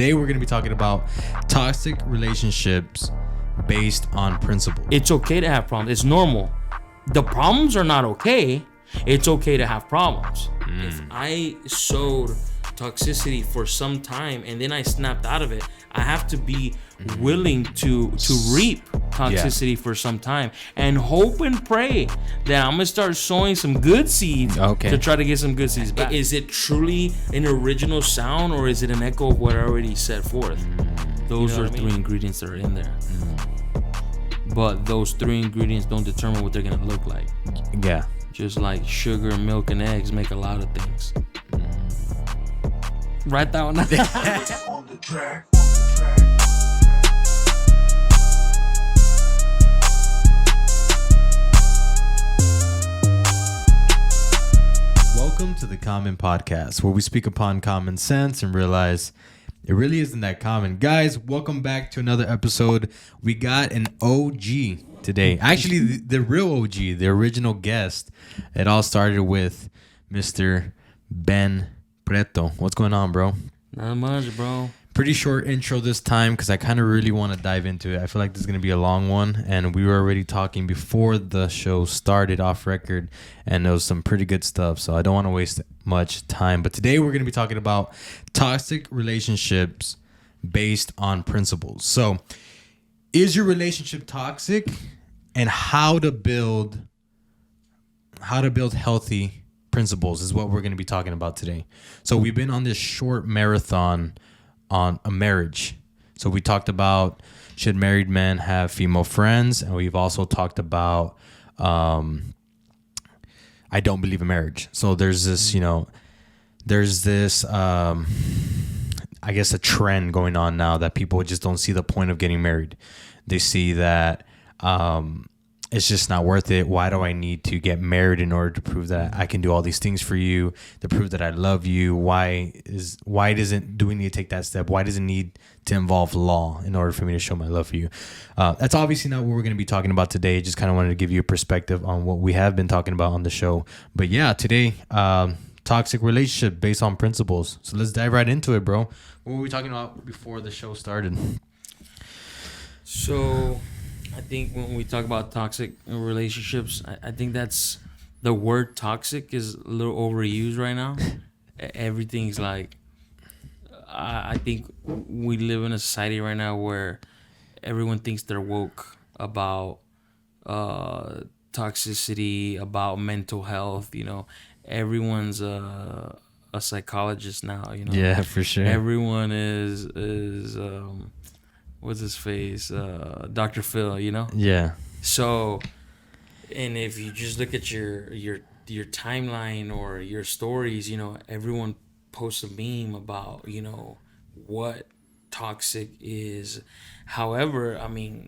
today we're going to be talking about toxic relationships based on principles. It's okay to have problems. It's normal. The problems are not okay. It's okay to have problems. If I sowed toxicity for some time and then I snapped out of it, I have to be willing to reap toxicity for some time and hope and pray that I'm gonna start sowing some good seeds to try to get some good seeds back. Is it truly an original sound, or is it an echo of what I already set forth? Those are three ingredients that are in there. But those three ingredients don't determine what they're gonna look like. Yeah. Just like sugar, milk, and eggs make a lot of things. Write that one down. On the track. Welcome to the Common Podcast, where we speak upon common sense and realize it really isn't that common. Guys, welcome back to another episode. We got an OG today. Actually, the real OG, the original guest. It all started with Mr. Ben Prieto. What's going on, bro? Not much, bro. Pretty short intro this time because I kind of really want to dive into it. I feel like this is going to be a long one, and we were already talking before the show started off record, and there was some pretty good stuff, so I don't want to waste much time. But today we're going to be talking about toxic relationships based on principles. So is your relationship toxic, and how to build healthy principles is what we're going to be talking about today. So we've been on this short marathon on a marriage. So we talked about, should married men have female friends? And we've also talked about, I don't believe in marriage. So there's this, I guess a trend going on now that people just don't see the point of getting married. They see that, it's just not worth it. Why do I need to get married in order to prove that I can do all these things for you, to prove that I love you? Do we need to take that step? Why does it need to involve law in order for me to show my love for you? That's obviously not what we're going to be talking about today. Just kind of wanted to give you a perspective on what we have been talking about on the show. But yeah, today, toxic relationship based on principles. So let's dive right into it, bro. What were we talking about before the show started? So I think when we talk about toxic relationships, I think that's the word toxic is a little overused right now. Everything's like, I think we live in a society right now where everyone thinks they're woke about toxicity, about mental health. Everyone's a psychologist now. Yeah, for sure. Everyone is what's his face? Dr. Phil, Yeah. So, and if you just look at your timeline or your stories, everyone posts a meme about, what toxic is. However,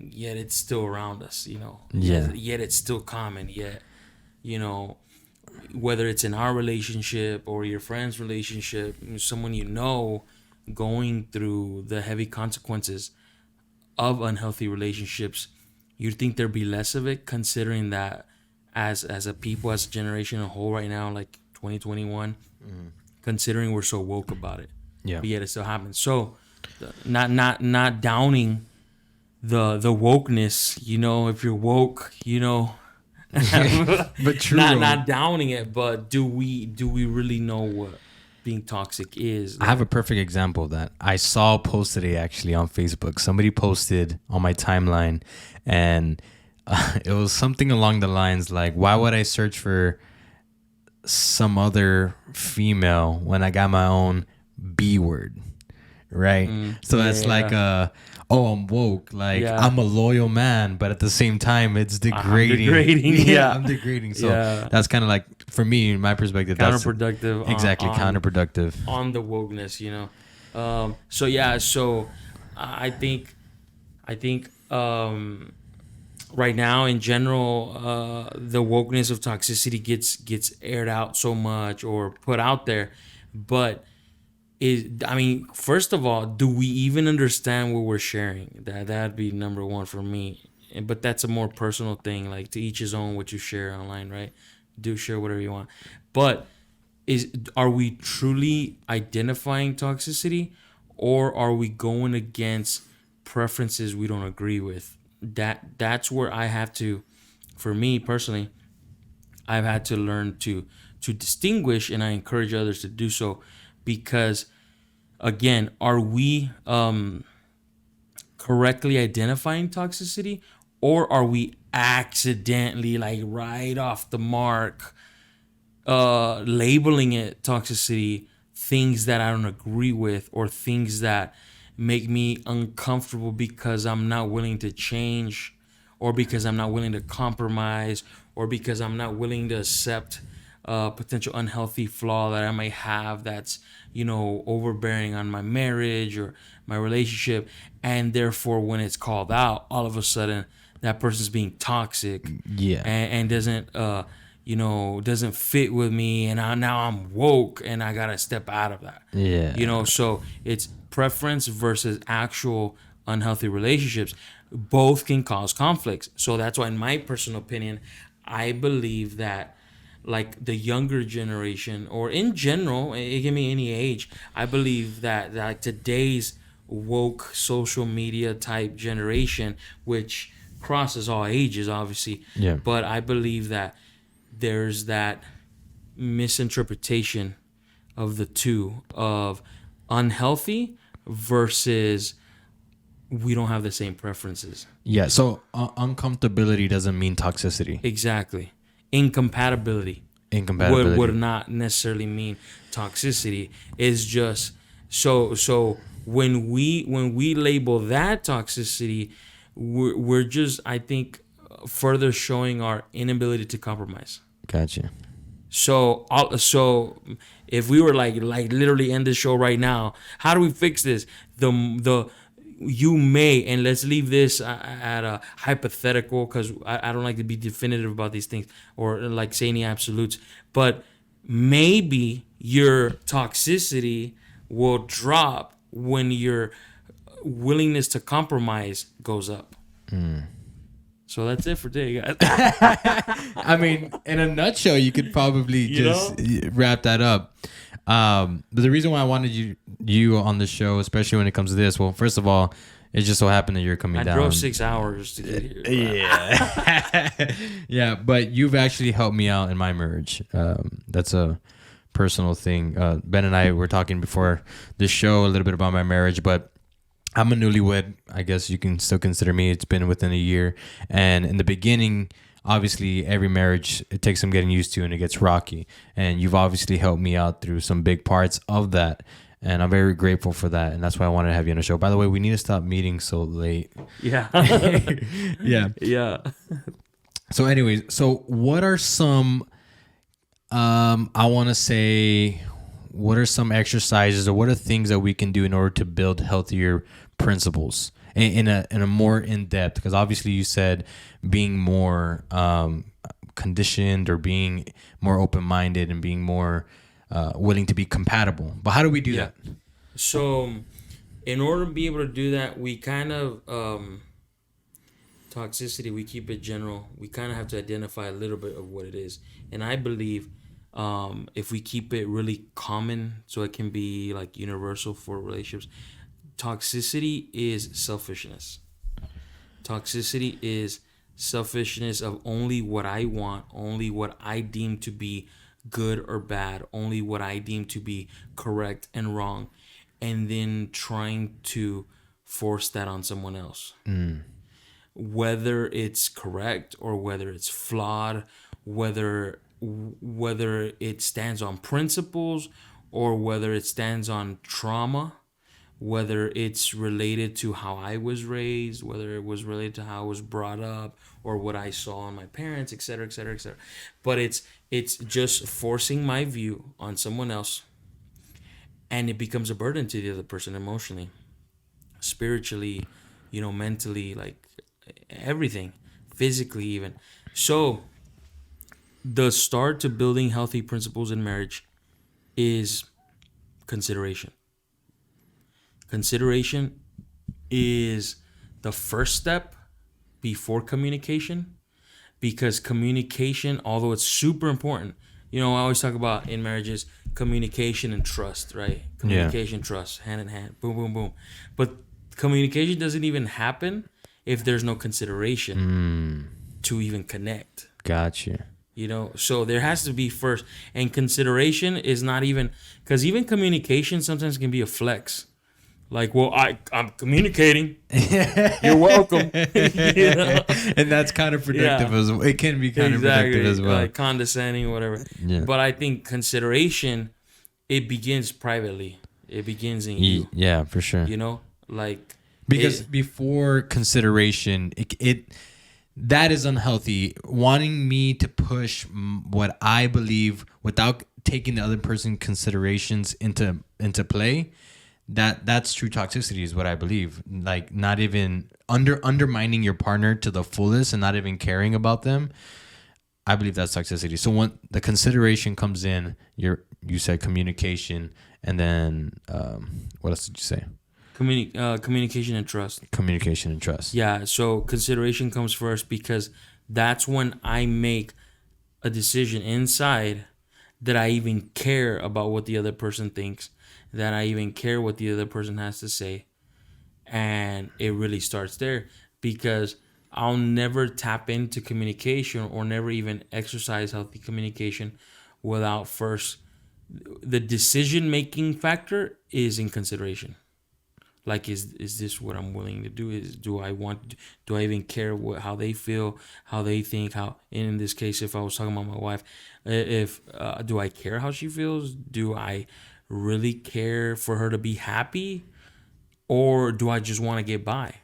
yet it's still around us, Yeah. Yet it's still common. Yet, whether it's in our relationship or your friend's relationship, someone going through the heavy consequences of unhealthy relationships, you'd think there'd be less of it, considering that as a people, as a generation as a whole right now, like 2021, considering we're so woke about it. Yeah. But yet it still happens. So not downing the wokeness, if you're woke, but true. Not downing it, but do we really know what being toxic is? I have a perfect example of that. I saw a post today actually on Facebook. Somebody posted on my timeline, and it was something along the lines like, why would I search for some other female when I got my own B word? Right? So that's like I'm woke. Like, I'm a loyal man, but at the same time, it's degrading. I'm degrading. So that's kind of like, for me, in my perspective, counterproductive. Exactly, counterproductive. On the wokeness, So I think right now, in general, the wokeness of toxicity gets aired out so much or put out there. But first of all, do we even understand what we're sharing? That'd be number one for me. But that's a more personal thing. Like, to each his own what you share online, right? Do share whatever you want. But are we truly identifying toxicity, or are we going against preferences we don't agree with? That's where I have to, for me personally, I've had to learn to distinguish, and I encourage others to do so, because again, are we correctly identifying toxicity, or are we accidentally, like right off the mark, labeling it toxicity, things that I don't agree with, or things that make me uncomfortable because I'm not willing to change, or because I'm not willing to compromise, or because I'm not willing to accept a potential unhealthy flaw that I might have that's, overbearing on my marriage or my relationship. And therefore, when it's called out, all of a sudden that person's being toxic, and doesn't doesn't fit with me, and now I'm woke and I gotta step out of that. So it's preference versus actual unhealthy relationships. Both can cause conflicts. So that's why, in my personal opinion, I believe that, like, the younger generation, or in general, it can be any age, I believe that like today's woke social media type generation, which crosses all ages, obviously, but I believe that there's that misinterpretation of the two, of unhealthy versus we don't have the same preferences. So uncomfortability doesn't mean toxicity. Exactly. Incompatibility would not necessarily mean toxicity. It's just so when we label that toxicity, we're just, I think, further showing our inability to compromise. Gotcha. So if we were like literally end the show right now, how do we fix this? You may, and let's leave this at a hypothetical, because I don't like to be definitive about these things or like say any absolutes, but maybe your toxicity will drop when your willingness to compromise goes up. So that's it for today, guys. I mean, in a nutshell, you could probably just wrap that up. But the reason why I wanted you on the show, especially when it comes to this, well, first of all, it just so happened that you're coming down. I drove 6 hours to get here. Yeah, but you've actually helped me out in my marriage. That's a personal thing. Ben and I were talking before the show a little bit about my marriage, but I'm a newlywed. I guess you can still consider me. It's been within a year. And in the beginning, obviously, every marriage, it takes some getting used to and it gets rocky. And you've obviously helped me out through some big parts of that. And I'm very grateful for that. And that's why I wanted to have you on the show. By the way, we need to stop meeting so late. Yeah. Yeah. So anyways, what are some, I want to say, what are some exercises or what are things that we can do in order to build healthier principles in a more in-depth? Because obviously you said being more conditioned or being more open-minded and being more willing to be compatible. But how do we do that? So in order to be able to do that, we kind of toxicity, we keep it general. We kind of have to identify a little bit of what it is. And I believe if we keep it really common, so it can be like universal for relationships, toxicity is selfishness. Toxicity is selfishness of only what I want, only what I deem to be good or bad, only what I deem to be correct and wrong, and then trying to force that on someone else. Whether it's correct or whether it's flawed, whether it stands on principles or whether it stands on trauma, whether it's related to how I was raised, whether it was related to how I was brought up or what I saw in my parents, etc., etc., etc. But it's just forcing my view on someone else, and it becomes a burden to the other person emotionally, spiritually, mentally, like everything, physically even. So the start to building healthy principles in marriage is consideration. Consideration is the first step before communication, because communication, although it's super important, I always talk about in marriages, communication and trust, right? Communication, trust, hand in hand, boom, boom, boom. But communication doesn't even happen if there's no consideration to even connect. Gotcha. You know, so there has to be first, and consideration is not even, because even communication sometimes can be a flex. Like, well, I'm communicating. You're welcome. You know? And that's counterproductive as well. It can be counterproductive as well. Like condescending, whatever. Yeah. But I think consideration, it begins privately. It begins in you. Yeah, for sure. You know, like because before consideration, it that is unhealthy. Wanting me to push what I believe without taking the other person's considerations into play. That's true toxicity is what I believe. Like not even undermining your partner to the fullest and not even caring about them. I believe that's toxicity. So when the consideration comes in, you said communication, and then what else did you say? Communication and trust. Communication and trust. Yeah. So consideration comes first because that's when I make a decision inside that I even care about what the other person thinks, that I even care what the other person has to say. And it really starts there, because I'll never tap into communication or never even exercise healthy communication without first, the decision-making factor is in consideration. Like, is this what I'm willing to do? Do I even care how they feel, how they think, how, in this case, if I was talking about my wife, do I care how she feels? Do I really care for her to be happy, or do I just want to get by?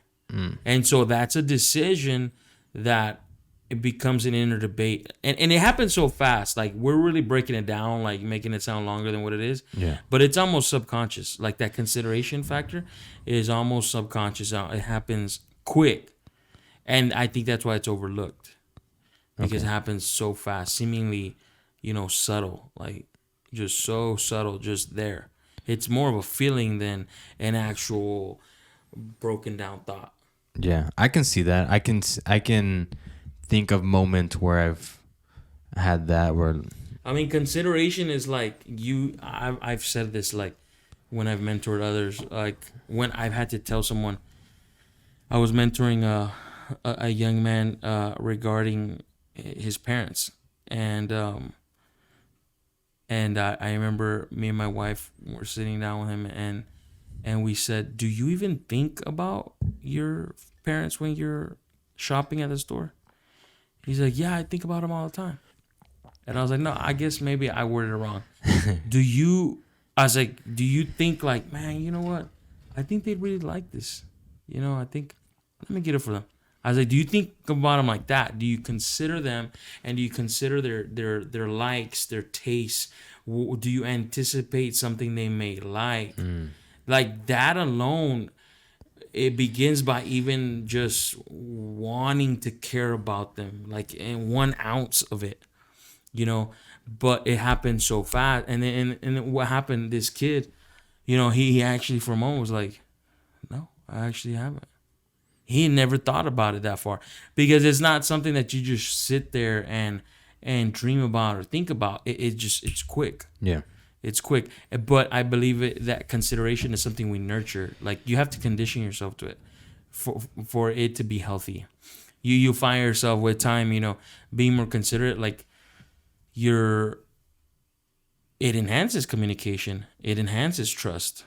And so that's a decision that it becomes an inner debate, and it happens so fast. Like, we're really breaking it down, like making it sound longer than what it is. Yeah. But it's almost subconscious. Like, that consideration factor is almost subconscious. It happens quick, and I think that's why it's overlooked, because it happens so fast, seemingly, subtle, like just so subtle, just there. It's more of a feeling than an actual broken down thought. Yeah, I can see that. I can think of moments where I've had that where. I mean, consideration is like I've said this, like when I've mentored others, like when I've had to tell someone. I was mentoring a young man regarding his parents, and I remember me and my wife were sitting down with him, and we said, "Do you even think about your parents when you're shopping at the store?" He's like, "Yeah, I think about them all the time." And I was like, "No, I guess maybe I worded it wrong." I was like, "Do you think like, man, you know what? I think they'd really like this. I think, let me get it for them." I was like, "Do you think about them like that? Do you consider them, and do you consider their likes, their tastes? Do you anticipate something they may like?" Like, that alone, it begins by even just wanting to care about them, like in 1 ounce of it, but it happened so fast. And then what happened, this kid, he actually for a moment was like, "No, I actually haven't." He never thought about it that far, because it's not something that you just sit there and dream about or think about. It's quick. Yeah. It's quick. But I believe that consideration is something we nurture. Like, you have to condition yourself to it for it to be healthy. You find yourself with time, being more considerate. Like, it enhances communication. It enhances trust,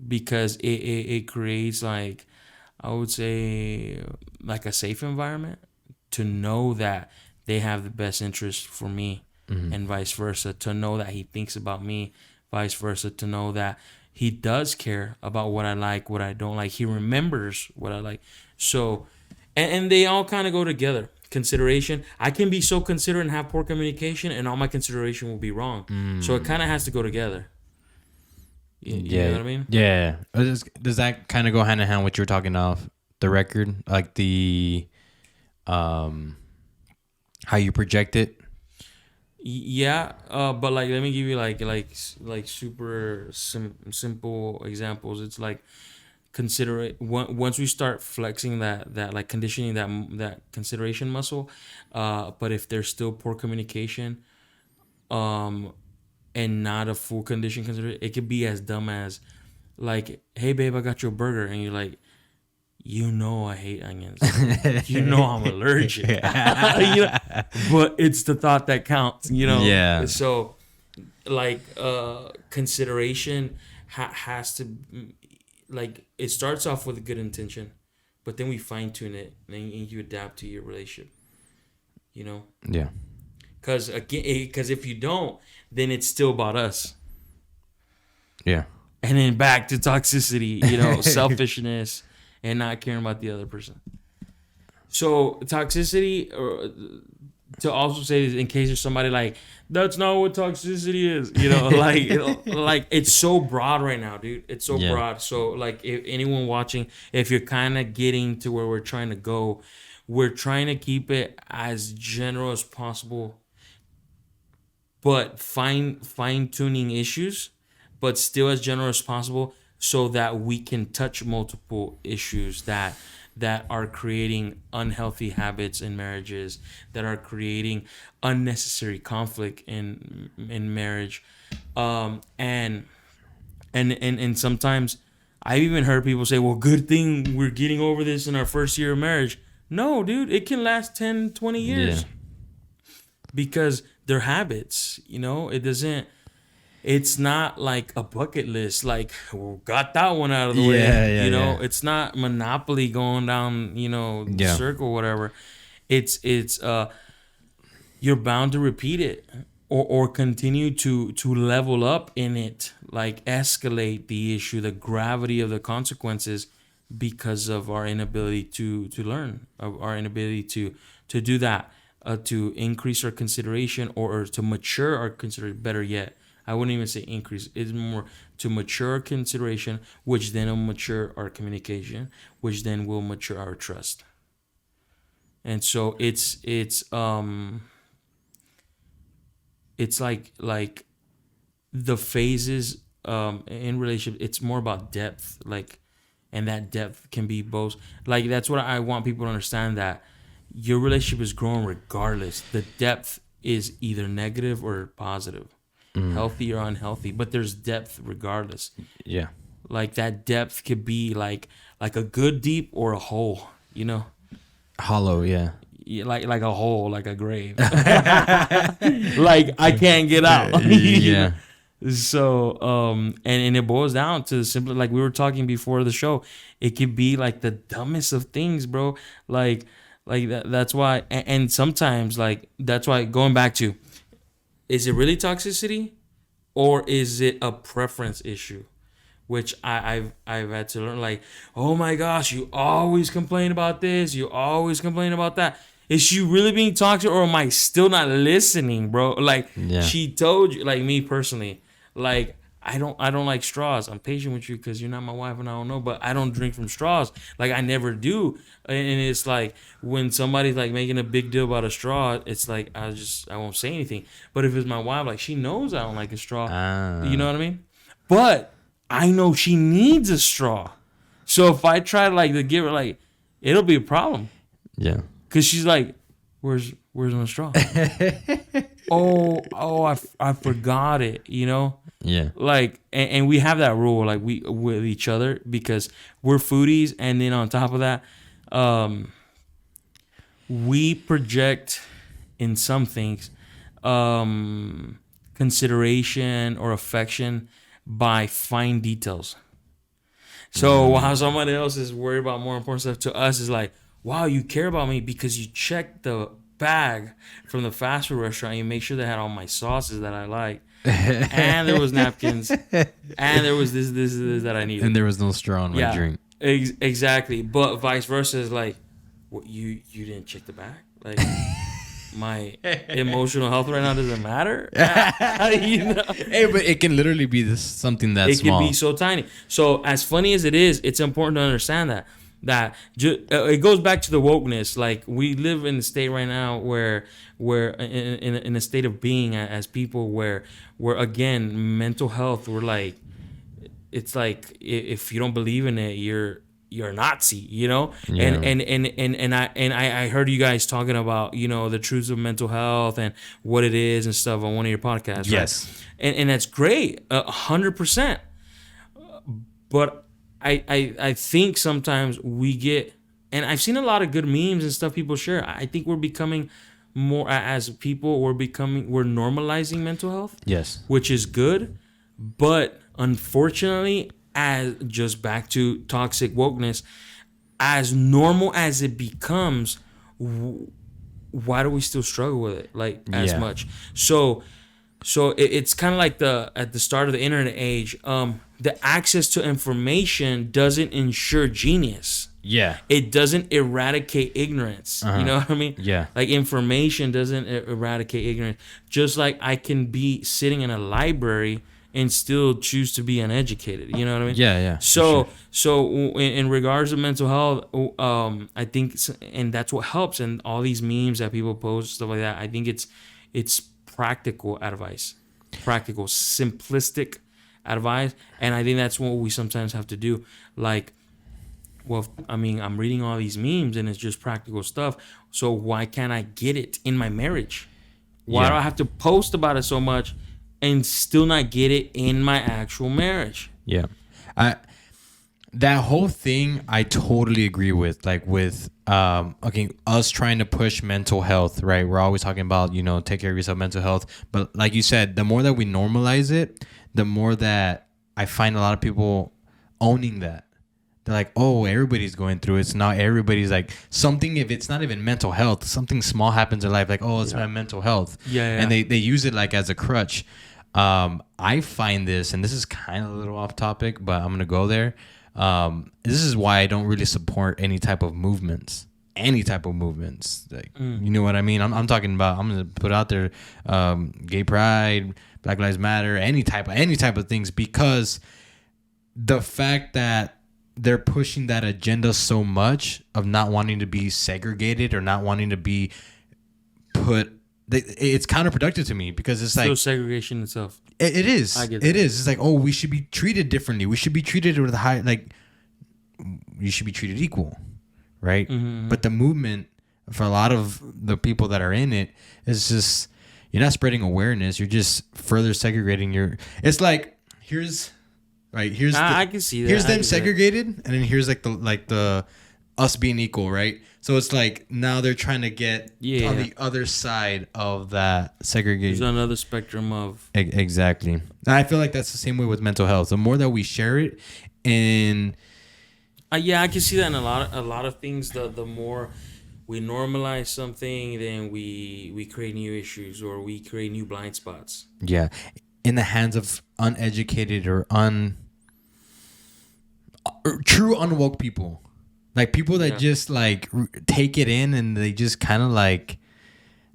because it creates, like, I would say, like a safe environment to know that they have the best interest for me, and vice versa, to know that he thinks about me, vice versa, to know that he does care about what I like, what I don't like. He remembers what I like. So, and they all kind of go together. Consideration. I can be so considerate and have poor communication, and all my consideration will be wrong. So it kind of has to go together. You know what I mean? Yeah. Does that kind of go hand in hand with what you were talking off the record? Like the, how you project it? Yeah. But like, let me give you like super simple examples. It's like, once we start flexing that like conditioning that consideration muscle, but if there's still poor communication, and not a full condition consideration. It could be as dumb as like, hey babe, I got you a burger, and you're like, you know I hate onions. You know I'm allergic. You know? But it's the thought that counts, you know? Yeah. So, like, consideration has to, like, it starts off with a good intention, but then we fine tune it, and you adapt to your relationship, you know? Yeah. Because if you don't, then it's still about us. Yeah. And then back to toxicity, you know, selfishness, and not caring about the other person. So toxicity, or to also say this in case there's somebody like, that's not what toxicity is, you know, like it's so broad right now, dude. It's so broad. So like, if anyone watching, if you're kind of getting to where we're trying to go, we're trying to keep it as general as possible, but fine tuning issues, but still as general as possible, so that we can touch multiple issues that are creating unhealthy habits in marriages, that are creating unnecessary conflict in marriage, and sometimes I've even heard people say, well, good thing we're getting over this in our first year of marriage. No, dude, it can last 10, 20 years. Yeah. Because they're habits, you know. It's not like a bucket list, like, well, got that one out of the way. You know, it's not Monopoly going down, you know, the circle, whatever. It's you're bound to repeat it or continue to level up in it, like escalate the issue, the gravity of the consequences, because of our inability to learn, of our inability to do that, to increase our consideration, or to mature our consideration. Better yet, I wouldn't even say increase. It's more to mature our consideration, which then will mature our communication, which then will mature our trust. And so it's like the phases in relationship. It's more about depth, like, and that depth can be both. Like, that's what I want people to understand, that your relationship is growing regardless. The depth is either negative or positive. Healthy or unhealthy, but there's depth regardless. Yeah, like that depth could be like a good deep or a hole, you know, hollow. Yeah, like a hole, like a grave. Like I can't get out. Yeah. So and it boils down to simply, like we were talking before the show, it could be like the dumbest of things, bro. Like that's why, and sometimes, like, that's why, going back to, is it really toxicity, or is it a preference issue? Which I've had to learn. Like, oh my gosh, you always complain about this, you always complain about that. Is she really being toxic, or am I still not listening, bro? Like, she told you, like, me personally, like, I don't like straws. I'm patient with you because you're not my wife and I don't know, but I don't drink from straws. Like, I never do. And it's like, when somebody's like making a big deal about a straw, it's like, I won't say anything. But if it's my wife, like, she knows I don't like a straw. You know what I mean? But I know she needs a straw. So if I try to give her, like, it'll be a problem. Yeah. Because she's like, where's my straw? I forgot it, you know? Yeah. Like, and we have that rule, like, we with each other, because we're foodies, and then on top of that, we project in some things consideration or affection by fine details. So while somebody else is worried about more important stuff, to us is like, wow, you care about me because you checked the bag from the fast food restaurant. You make sure they had all my sauces that I like. And there was napkins, and there was this that I needed, and there was no straw in my drink. Exactly. But vice versa is like, what, you didn't check the bag? Like, my emotional health right now doesn't matter. You know? Hey, but it can literally be something that's small. It can be so tiny. So as funny as it is, it's important to understand that it goes back to the wokeness. Like, we live in a state right now where in a state of being as people where again, mental health, we're like, it's like, if you don't believe in it, you're you're a Nazi, you know. Yeah. And I heard you guys talking about, you know, the truths of mental health and what it is and stuff on one of your podcasts. Yes. Right? And that's great, 100%. But I think sometimes we get, and I've seen a lot of good memes and stuff people share. I think we're becoming more, as people, we're normalizing mental health. Yes. Which is good, but unfortunately, as just back to toxic wokeness, as normal as it becomes, why do we still struggle with it like as much? So it's kind of like at the start of the internet age, the access to information doesn't ensure genius. Yeah. It doesn't eradicate ignorance. You know what I mean? Yeah. Like information doesn't eradicate ignorance. Just like I can be sitting in a library and still choose to be uneducated. You know what I mean? Yeah, yeah. So in regards to mental health, I think, and that's what helps. And all these memes that people post, stuff like that, I think it's practical advice, practical, simplistic advice. And I think that's what we sometimes have to do. Like, well, I mean, I'm reading all these memes and it's just practical stuff. So why can't I get it in my marriage? Why do I have to post about it so much and still not get it in my actual marriage? Yeah. That whole thing I totally agree with. Like with us trying to push mental health, right? We're always talking about, you know, take care of yourself, mental health. But like you said, the more that we normalize it, the more that I find a lot of people owning that. They're like, oh, everybody's going through it. So now everybody's like, something, if it's not even mental health, something small happens in life, like, oh, it's my mental health. Yeah. And they use it like as a crutch. I find this, and this is kind of a little off topic, but I'm going to go there. This is why I don't really support any type of movements. Like, you know what I mean? I'm talking about, I'm going to put out there, gay pride, Black Lives Matter, any type of things, because the fact that they're pushing that agenda so much of not wanting to be segregated or not wanting to be put, it's counterproductive to me, because it's still like segregation itself. It is. I get that. It is. It's like, oh, we should be treated differently. We should be treated with high, like, you should be treated equal, right? Mm-hmm. But the movement, for a lot of the people that are in it, is just, you're not spreading awareness. You're just further segregating it's like, I can see that. Here's them segregated, and then here's like the us being equal, right? So it's like now they're trying to get on the other side of that segregation. There's another spectrum of exactly. And I feel like that's the same way with mental health. The more that we share it, and I can see that in a lot of things. The more we normalize something, then we create new issues, or we create new blind spots. Yeah, in the hands of uneducated or true unwoke people. Like people that just like take it in, and they just kind of like,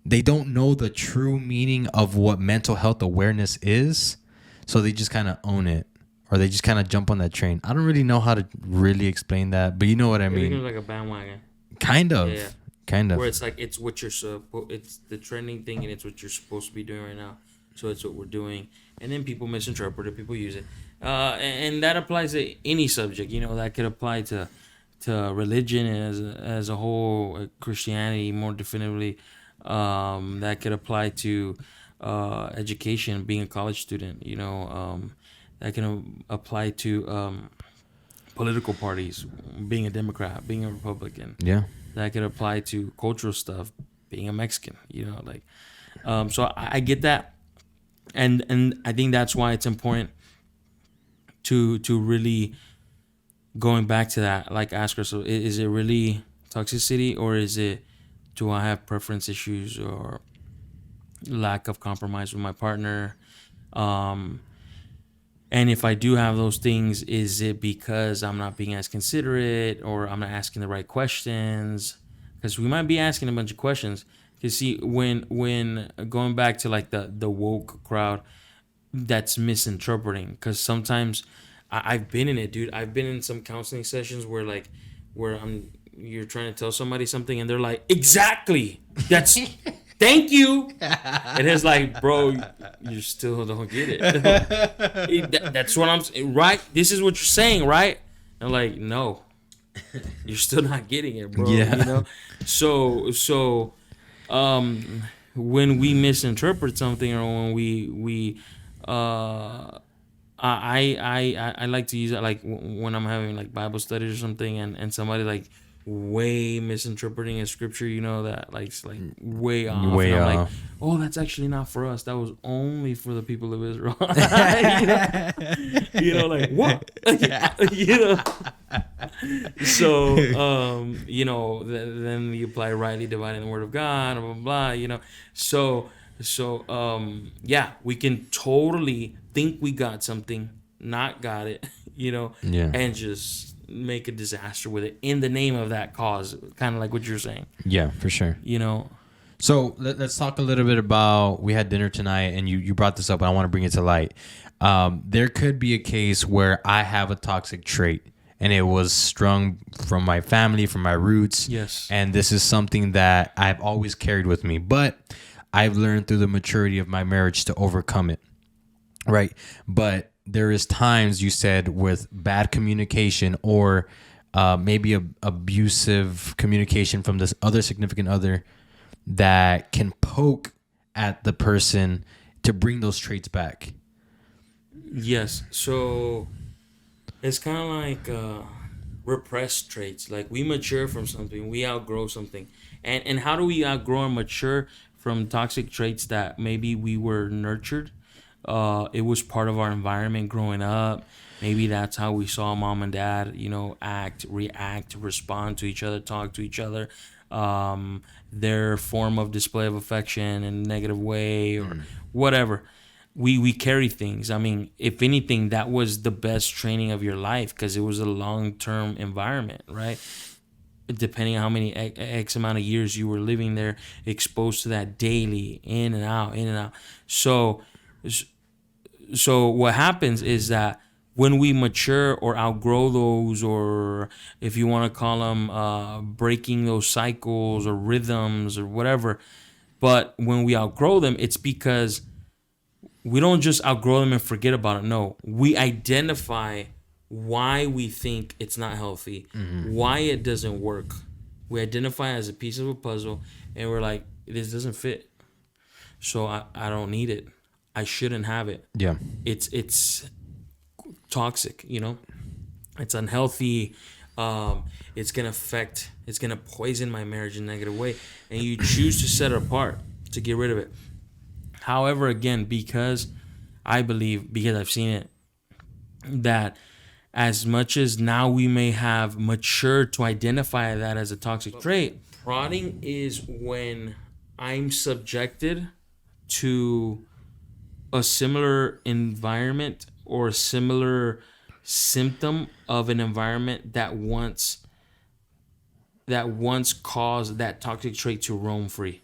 they don't know the true meaning of what mental health awareness is. So they just kind of own it, or they just kind of jump on that train. I don't really know how to really explain that, but you know what I mean. It's like a bandwagon. Kind of. Where it's like, it's what it's the trending thing, and it's what you're supposed to be doing right now. So it's what we're doing. And then people misinterpret it, people use it. And that applies to any subject, you know, that could apply to religion as a whole, Christianity more definitively. That could apply to education, being a college student, you know. That can apply to political parties, being a Democrat, being a Republican. Yeah. That could apply to cultural stuff, being a Mexican, you know, like. So I get that. And I think that's why it's important to really, going back to that, like, ask ourselves, is it really toxicity, or do I have preference issues or lack of compromise with my partner? And if I do have those things, is it because I'm not being as considerate, or I'm not asking the right questions? Because we might be asking a bunch of questions. You see, when going back to like the woke crowd that's misinterpreting, because sometimes I've been in it, dude. I've been in some counseling sessions where you're trying to tell somebody something, and they're like, exactly, that's thank you. And it's like, bro, you still don't get it. That's what I'm right. This is what you're saying, right? And I'm like, no, you're still not getting it, bro. Yeah. You know, so when we misinterpret something, or when we I like to use it like when I'm having like Bible studies or something, and somebody like way misinterpreting a scripture, you know, that like it's like way off, Way and I'm like, off. oh, that's actually not for us. That was only for the people of Israel. you know, like what? you know. So you know, then you apply rightly dividing the word of God, blah blah blah. You know, so yeah, we can totally think we got something, not got it, you know, Yeah. and just make a disaster with it in the name of that cause, kind of like what you're saying, Yeah, for sure. you know. So let's talk a little bit about, we had dinner tonight and you brought this up, and I want to bring it to light. There could be a case where I have a toxic trait and it was strung from my family, from my roots. Yes. And this is something that I've always carried with me, but I've learned through the maturity of my marriage to overcome it. Right. But there is times, you said, with bad communication, or maybe abusive communication from this other significant other, that can poke at the person to bring those traits back. Yes. So it's kind of like repressed traits. Like we mature from something, we outgrow something. And how do we outgrow and mature from toxic traits that maybe we were nurtured? It was part of our environment growing up. Maybe that's how we saw mom and dad, you know, act, react, respond to each other, talk to each other. Their form of display of affection in a negative way, or whatever. We carry things. I mean, if anything, that was the best training of your life, because it was a long-term environment, right? Depending on how many X amount of years you were living there, exposed to that daily, in and out, in and out. So what happens is that when we mature or outgrow those, or if you want to call them breaking those cycles or rhythms or whatever, but when we outgrow them, it's because we don't just outgrow them and forget about it. No, we identify why we think it's not healthy, why it doesn't work. We identify as a piece of a puzzle, and we're like, this doesn't fit, so I don't need it. I shouldn't have it. Yeah. It's toxic, you know. It's unhealthy. It's gonna poison my marriage in a negative way, and you choose to set it apart, to get rid of it. However, again, because I believe, because I've seen it, that as much as now we may have matured to identify that as a toxic trait, prodding is when I'm subjected to a similar environment or a similar symptom of an environment that once caused that toxic trait to roam free.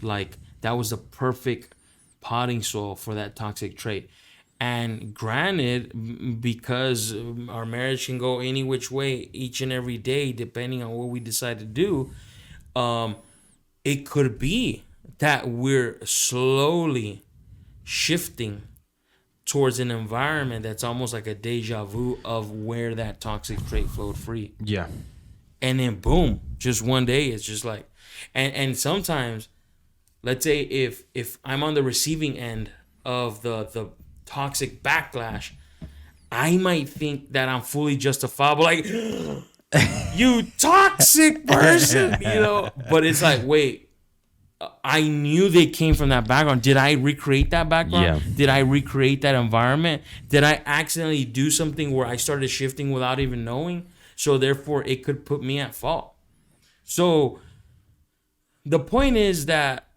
Like, that was the perfect potting soil for that toxic trait. And granted, because our marriage can go any which way each and every day, depending on what we decide to do, it could be that we're slowly shifting towards an environment that's almost like a deja vu of where that toxic trait flowed free. Yeah. And then boom, just one day it's just like, and sometimes, let's say if I'm on the receiving end of the toxic backlash, I might think that I'm fully justifiable, like, you toxic person, you know. But it's like, wait, I knew they came from that background. Did I recreate that background? Yeah. Did I recreate that environment? Did I accidentally do something where I started shifting without even knowing? So therefore, it could put me at fault. So the point is that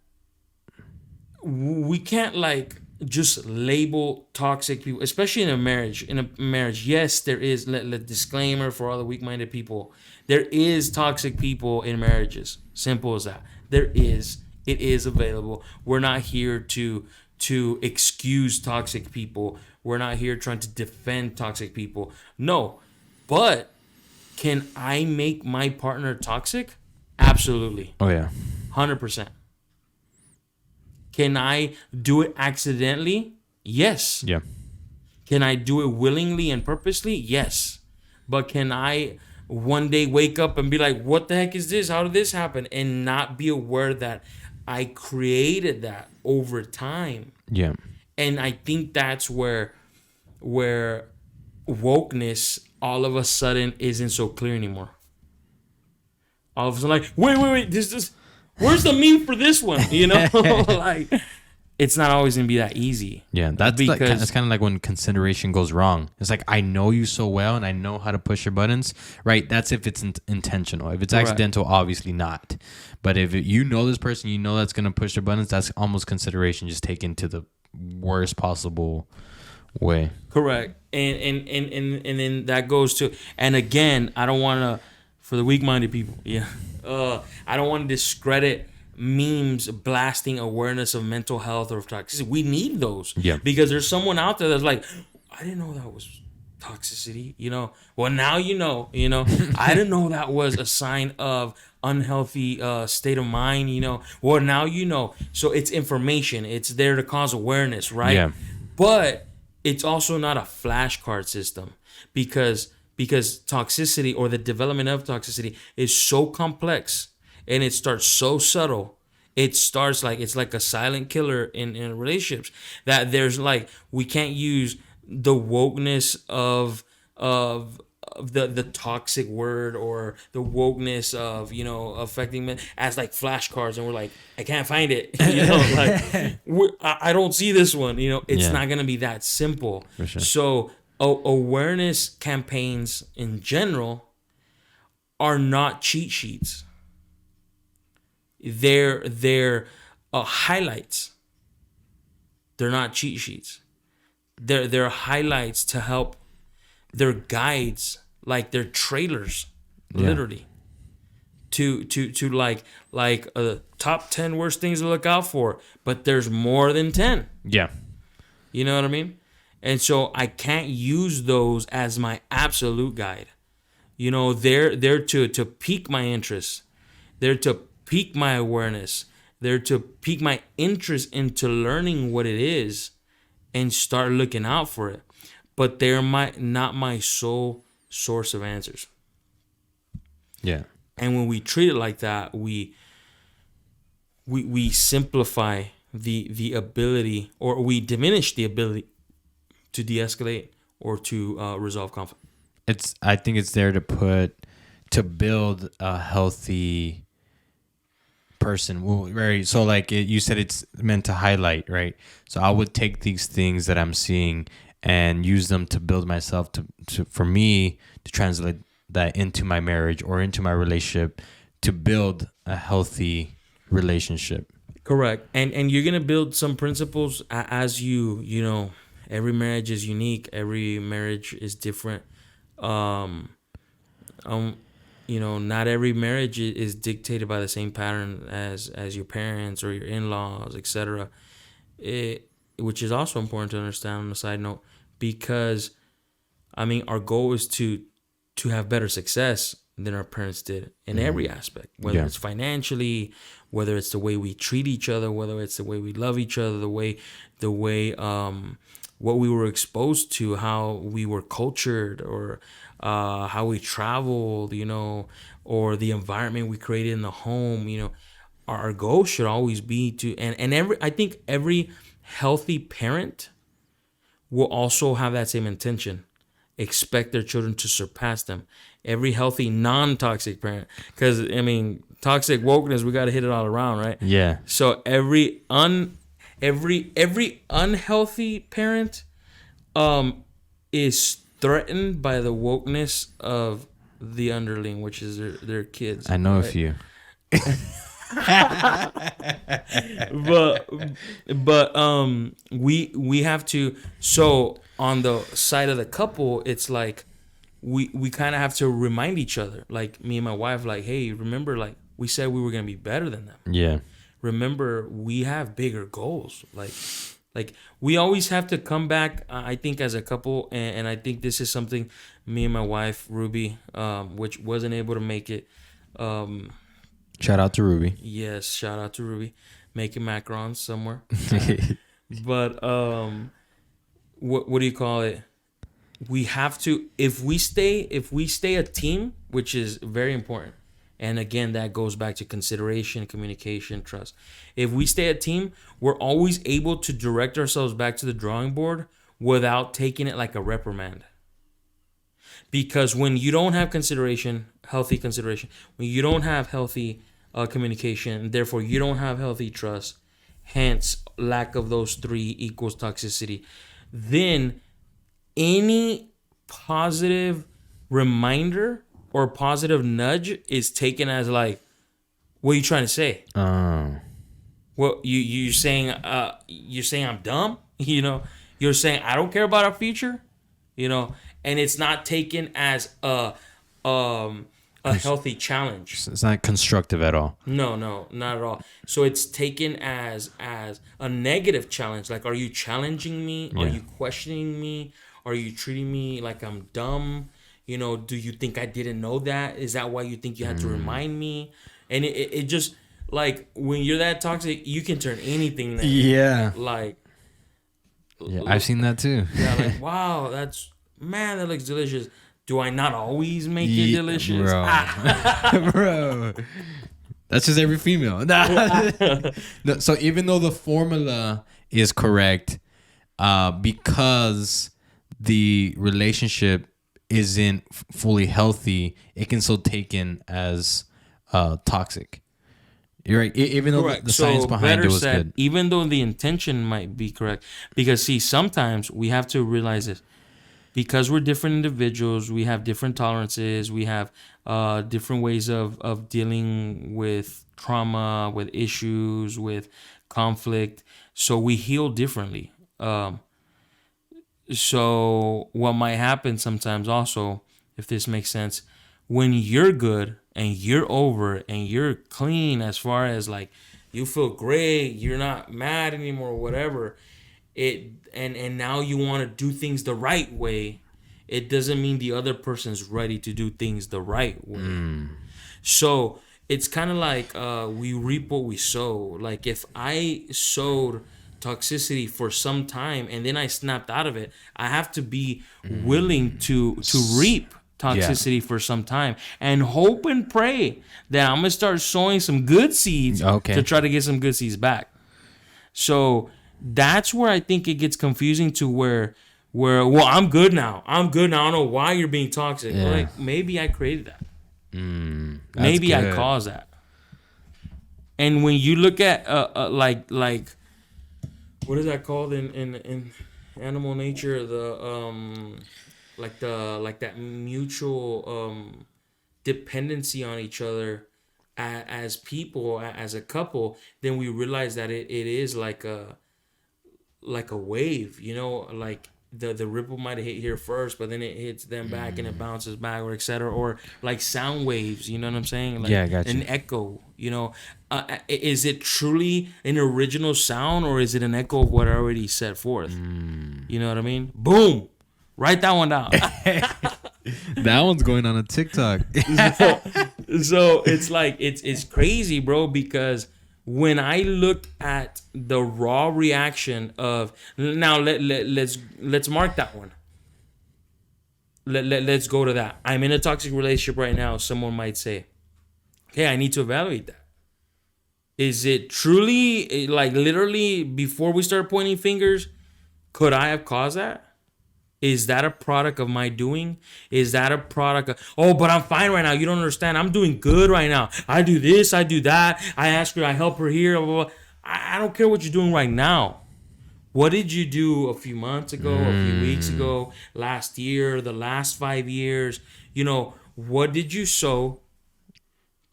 we can't like just label toxic people, especially in a marriage. In a marriage, yes, there is. Let disclaimer for all the weak-minded people: there is toxic people in marriages. Simple as that. There is. It is available. We're not here to excuse toxic people. We're not here trying to defend toxic people. No, but can I make my partner toxic? Absolutely. Oh yeah. 100%. Can I do it accidentally? Yes. Yeah. Can I do it willingly and purposely? Yes. But can I one day wake up and be like, what the heck is this? How did this happen? And not be aware that I created that over time. Yeah. And I think that's where wokeness all of a sudden isn't so clear anymore. All of a sudden, like, wait, this, where's the meme for this one? You know, like, it's not always gonna be that easy. Yeah, that's that's kind of like when consideration goes wrong. It's like, I know you so well, and I know how to push your buttons, right? That's if it's intentional. If it's accidental, obviously not. But if you know this person, you know that's gonna push their buttons. That's almost consideration just taken to the worst possible way. Correct. And then that goes to, and again, I don't want to, for the weak-minded people, I don't want to discredit memes blasting awareness of mental health or toxicity. We need those. Yeah. Because there's someone out there that's like, I didn't know that was toxicity, you know. Well, now you know. I didn't know that was a sign of unhealthy state of mind, you know. Well, now you know. So it's information. It's there to cause awareness, right? Yeah. But it's also not a flashcard system because toxicity, or the development of toxicity, is so complex and it starts so subtle. It starts like, it's like a silent killer in relationships, that there's like, we can't use the wokeness of the toxic word, or the wokeness of, you know, affecting men as like flashcards, and we're like, I can't find it, you know, like I don't see this one, you know. It's not gonna be that simple. For sure. So awareness campaigns in general are not cheat sheets. They're highlights. They're not cheat sheets. They're highlights to help. They're guides, like they're trailers, literally, to like top 10 worst things to look out for. But there's more than 10. Yeah, you know what I mean. And so I can't use those as my absolute guide. You know, they're to pique my interest. They're to pique my awareness. They're to pique my interest into learning what it is and start looking out for it. But they're not my sole source of answers. Yeah. And when we treat it like that, we simplify the ability, or we diminish the ability to de-escalate or to resolve conflict. I think it's there to build a healthy person. Well, right. So like you said, it's meant to highlight, right? So I would take these things that I'm seeing and use them to build myself, for me to translate that into my marriage or into my relationship, to build a healthy relationship. Correct. And you're gonna build some principles as you know. Every marriage is unique. Every marriage is different. You know, not every marriage is dictated by the same pattern as your parents or your in-laws, etc. Which is also important to understand on a side note, because I mean, our goal is to have better success than our parents did in every aspect, whether it's financially, whether it's the way we treat each other, whether it's the way we love each other, the way what we were exposed to, how we were cultured, or how we traveled, you know, or the environment we created in the home. You know, our goal should always be to, and I think every healthy parent will also have that same intention. Expect their children to surpass them. Every healthy non-toxic parent, because I mean, toxic wokeness, we got to hit it all around, right? Yeah. So every unhealthy parent is threatened by the wokeness of the underling, which is their kids. I know, right? A few. but we have to, so on the side of the couple, it's like we kind of have to remind each other, like me and my wife, like, hey, remember, like, we said we were gonna be better than them. Yeah. Remember, we have bigger goals. Like we always have to come back, I think, as a couple, and I think this is something me and my wife, Ruby, which wasn't able to make it. Shout out to Ruby. Yes, shout out to Ruby, making macarons somewhere. But what do you call it? we have to, if we stay a team, which is very important, and again that goes back to consideration, communication, trust. If we stay a team, we're always able to direct ourselves back to the drawing board without taking it like a reprimand. Because when you don't have healthy consideration, when you don't have healthy communication, therefore you don't have healthy trust, hence lack of those three equals toxicity, then any positive reminder or positive nudge is taken as like, what are you trying to say? Well, you're saying I'm dumb, you're saying I don't care about our future, and it's not taken as a healthy challenge. It's not constructive at all. No, not at all. So it's taken as a negative challenge. Like, are you challenging me? Yeah. Are you questioning me? Are you treating me like I'm dumb? Do you think I didn't know that? Is that why you think you had to remind me? And it just, like, when you're that toxic, you can turn anything. Yeah. Like. Yeah, I've seen that too. Yeah, like, wow, that looks delicious. Do I not always make it delicious? Bro. Bro. That's just every female. No, so even though the formula is correct, because the relationship isn't fully healthy, it can still taken as toxic. You're right. Even though the science behind it was good. Even though the intention might be correct. Because, see, sometimes we have to realize this. Because we're different individuals, we have different tolerances, we have different ways of dealing with trauma, with issues, with conflict. So we heal differently. So what might happen sometimes also, if this makes sense, when you're good and you're over and you're clean as far as like you feel great, you're not mad anymore, whatever, and now you want to do things the right way, it doesn't mean the other person's ready to do things the right way. So it's kind of like we reap what we sow. Like, if I sowed toxicity for some time and then I snapped out of it, I have to be willing to reap toxicity for some time and hope and pray that I'm gonna start sowing some good seeds to try to get some good seeds back. So that's where I think it gets confusing to where well, I'm good now. I don't know why you're being toxic. Yeah. Like, maybe I created that. Maybe good. I caused that. And when you look at like what is that called in animal nature? The like that mutual dependency on each other as people, as a couple, then we realize that it is like a wave, like the ripple might have hit here first, but then it hits them back and it bounces back, or etc. Or like sound waves, you know what I'm saying? Like, yeah, gotcha. An echo, is it truly an original sound, or is it an echo of what I already set forth? You know what I mean? Boom. Write that one down. That one's going on a TikTok. So it's like it's crazy, bro, because when I look at the raw reaction of, now let's mark that one. Let's go to that. I'm in a toxic relationship right now. Someone might say, okay, I need to evaluate that. Is it truly, like, literally, before we start pointing fingers, could I have caused that? Is that a product of my doing? Is that a product of, oh, but I'm fine right now. You don't understand. I'm doing good right now. I do this, I do that. I ask her, I help her here. Blah, blah, blah. I don't care what you're doing right now. What did you do a few months ago, a few weeks ago, last year, the last 5 years? What did you sow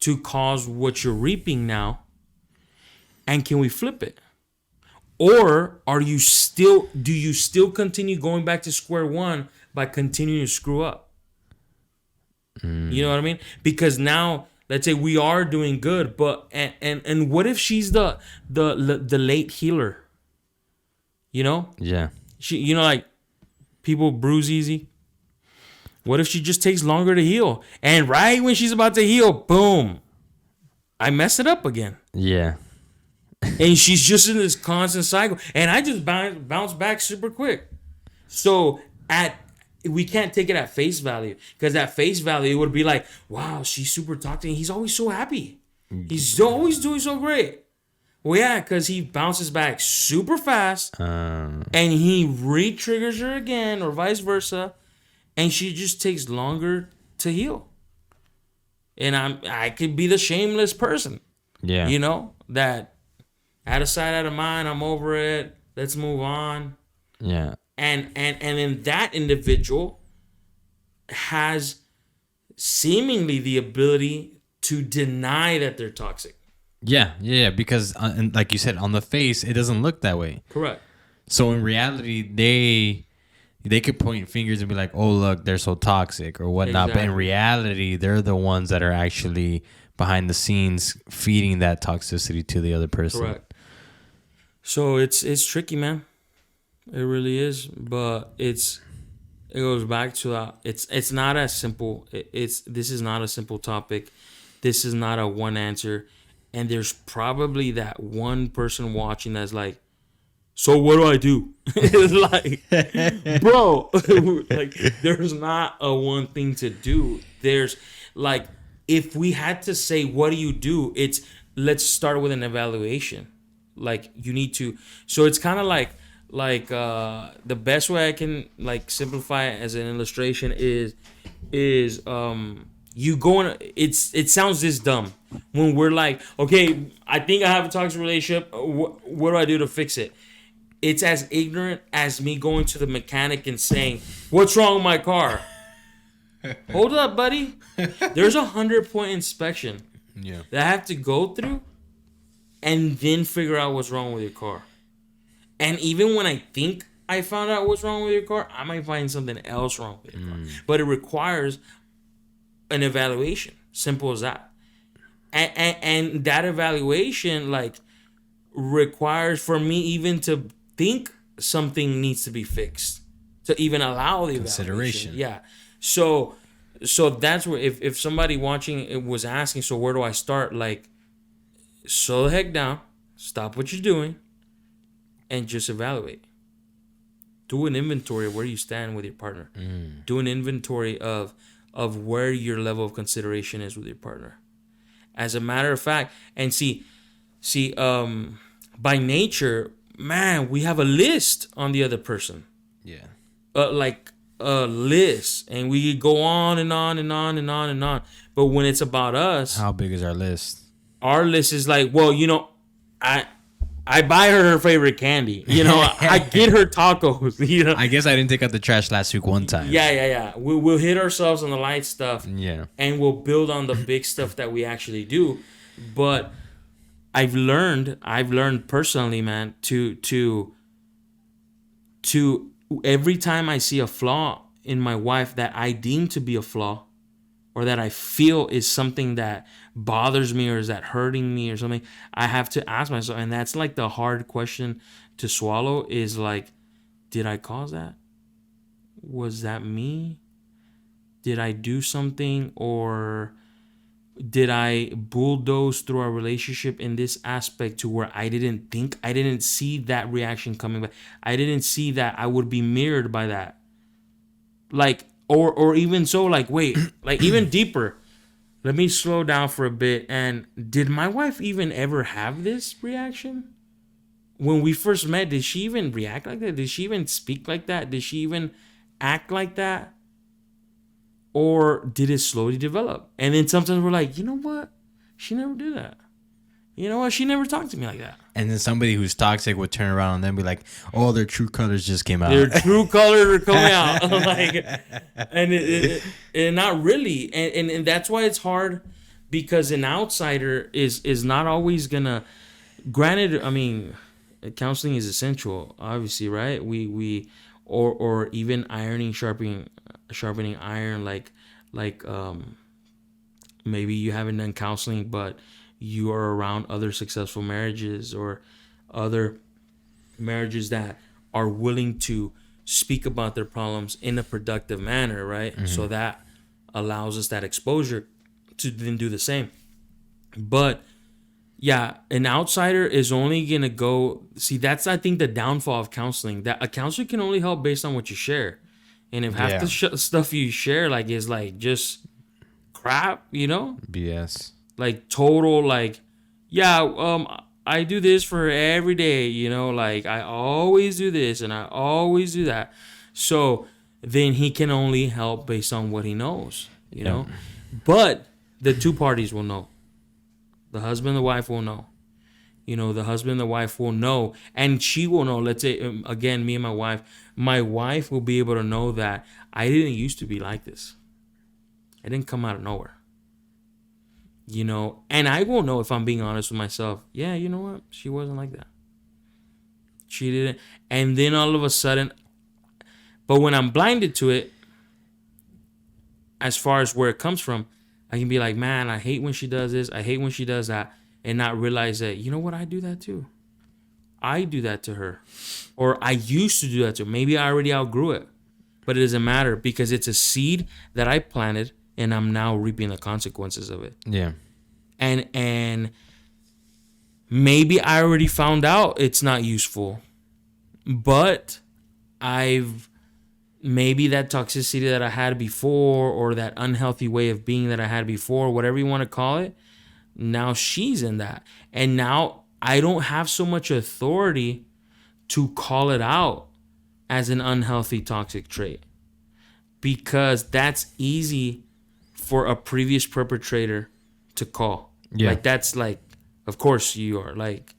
to cause what you're reaping now? And can we flip it? Or do you still continue going back to square one by continuing to screw up? You know what I mean? Because now, let's say we are doing good, but and what if she's the late healer? Yeah. She, like, people bruise easy. What if she just takes longer to heal? And right when she's about to heal, boom, I mess it up again. Yeah. And she's just in this constant cycle. And I just bounce back super quick. So we can't take it at face value, because at face value it would be like, wow, she's super toxic. He's always so happy. He's always doing so great. Well, yeah, because he bounces back super fast, and he re-triggers her again, or vice versa, and she just takes longer to heal. And I could be the shameless person, you know, that out of sight, out of mind. I'm over it. Let's move on. Yeah. And then that individual has seemingly the ability to deny that they're toxic. Yeah, because and like you said, on the face, it doesn't look that way. Correct. So in reality, they could point fingers and be like, "Oh, look, they're so toxic" or whatnot. Exactly. But in reality, they're the ones that are actually behind the scenes feeding that toxicity to the other person. Correct. So it's tricky, man. It really is, but it goes back to that. It's not as simple. This is not a simple topic. This is not a one answer. And there's probably that one person watching that's like, so what do I do? It's like, bro, like there's not a one thing to do. There's like, if we had to say, what do you do? It's, let's start with an evaluation. Like you need to, so it's kind of like the best way I can like simplify it as an illustration is you go in, it sounds this dumb when we're like, okay, I think I have a toxic relationship. What do I do to fix it? It's as ignorant as me going to the mechanic and saying, what's wrong with my car? Hold up, buddy. There's 100-point inspection that I have to go through and then figure out what's wrong with your car. And even when I think I found out what's wrong with your car, I might find something else wrong with your car. But it requires an evaluation. Simple as that. And that evaluation like requires for me even to think something needs to be fixed to even allow the consideration. Yeah. So that's where if somebody watching it was asking, so where do I start? Like, slow the heck down, stop what you're doing, and just evaluate. Do an inventory of where you stand with your partner. Do an inventory of where your level of consideration is with your partner. As a matter of fact, and see, by nature, man, we have a list on the other person. Yeah. Like a list, and we go on and on and on and on and on. But when it's about us, how big is our list? Our list is like, well, you know, I buy her favorite candy. You know, I get her tacos. You know, I guess I didn't take out the trash last week one time. Yeah. We'll hit ourselves on the light stuff. Yeah. And we'll build on the big stuff that we actually do. But I've learned personally, man, to every time I see a flaw in my wife that I deem to be a flaw, or that I feel is something that bothers me or is that hurting me or something, I have to ask myself, and that's like the hard question to swallow, is like, did I cause that? Was that me? Did I do something, or did I bulldoze through our relationship in this aspect to where I didn't see that reaction coming back. I didn't see that I would be mirrored by that. Like, or even so, like, wait, like even deeper. Let me slow down for a bit. And did my wife even ever have this reaction? When we first met, did she even react like that? Did she even speak like that? Did she even act like that? Or did it slowly develop? And then sometimes we're like, you know what? She never did that. You know what? She never talked to me like that. And then somebody who's toxic would turn around and then be like, oh, their true colors just came out. Their true colors are coming out. Like, and not really. And that's why it's hard, because an outsider is not always going to, granted, I mean, counseling is essential, obviously, right? Or even sharpening iron, like maybe you haven't done counseling, but you are around other successful marriages or other marriages that are willing to speak about their problems in a productive manner, right? Mm-hmm. So that allows us that exposure to then do the same. But yeah, an outsider is only gonna go see. That's, I think, the downfall of counseling. That a counselor can only help based on what you share. And if half the stuff you share like is like just crap, BS. Like total like, yeah, I do this for every day, like I always do this and I always do that. So then he can only help based on what he knows, But the two parties will know. The husband and the wife will know. The husband and the wife will know, and she will know. Let's say, again, me and my wife will be able to know that I didn't used to be like this. I didn't come out of nowhere. And I will know if I'm being honest with myself. Yeah, you know what? She wasn't like that. She didn't. And then all of a sudden, but when I'm blinded to it, as far as where it comes from, I can be like, man, I hate when she does this. I hate when she does that. And not realize that, you know what? I do that too. I do that to her. Or I used to do that to her. Maybe I already outgrew it. But it doesn't matter because it's a seed that I planted and I'm now reaping the consequences of it. Yeah. And maybe I already found out it's not useful. But maybe that toxicity that I had before or that unhealthy way of being that I had before, whatever you want to call it, now she's in that. And now I don't have so much authority to call it out as an unhealthy toxic trait. Because that's easy for a previous perpetrator to call. Yeah. Like that's like, of course you are like,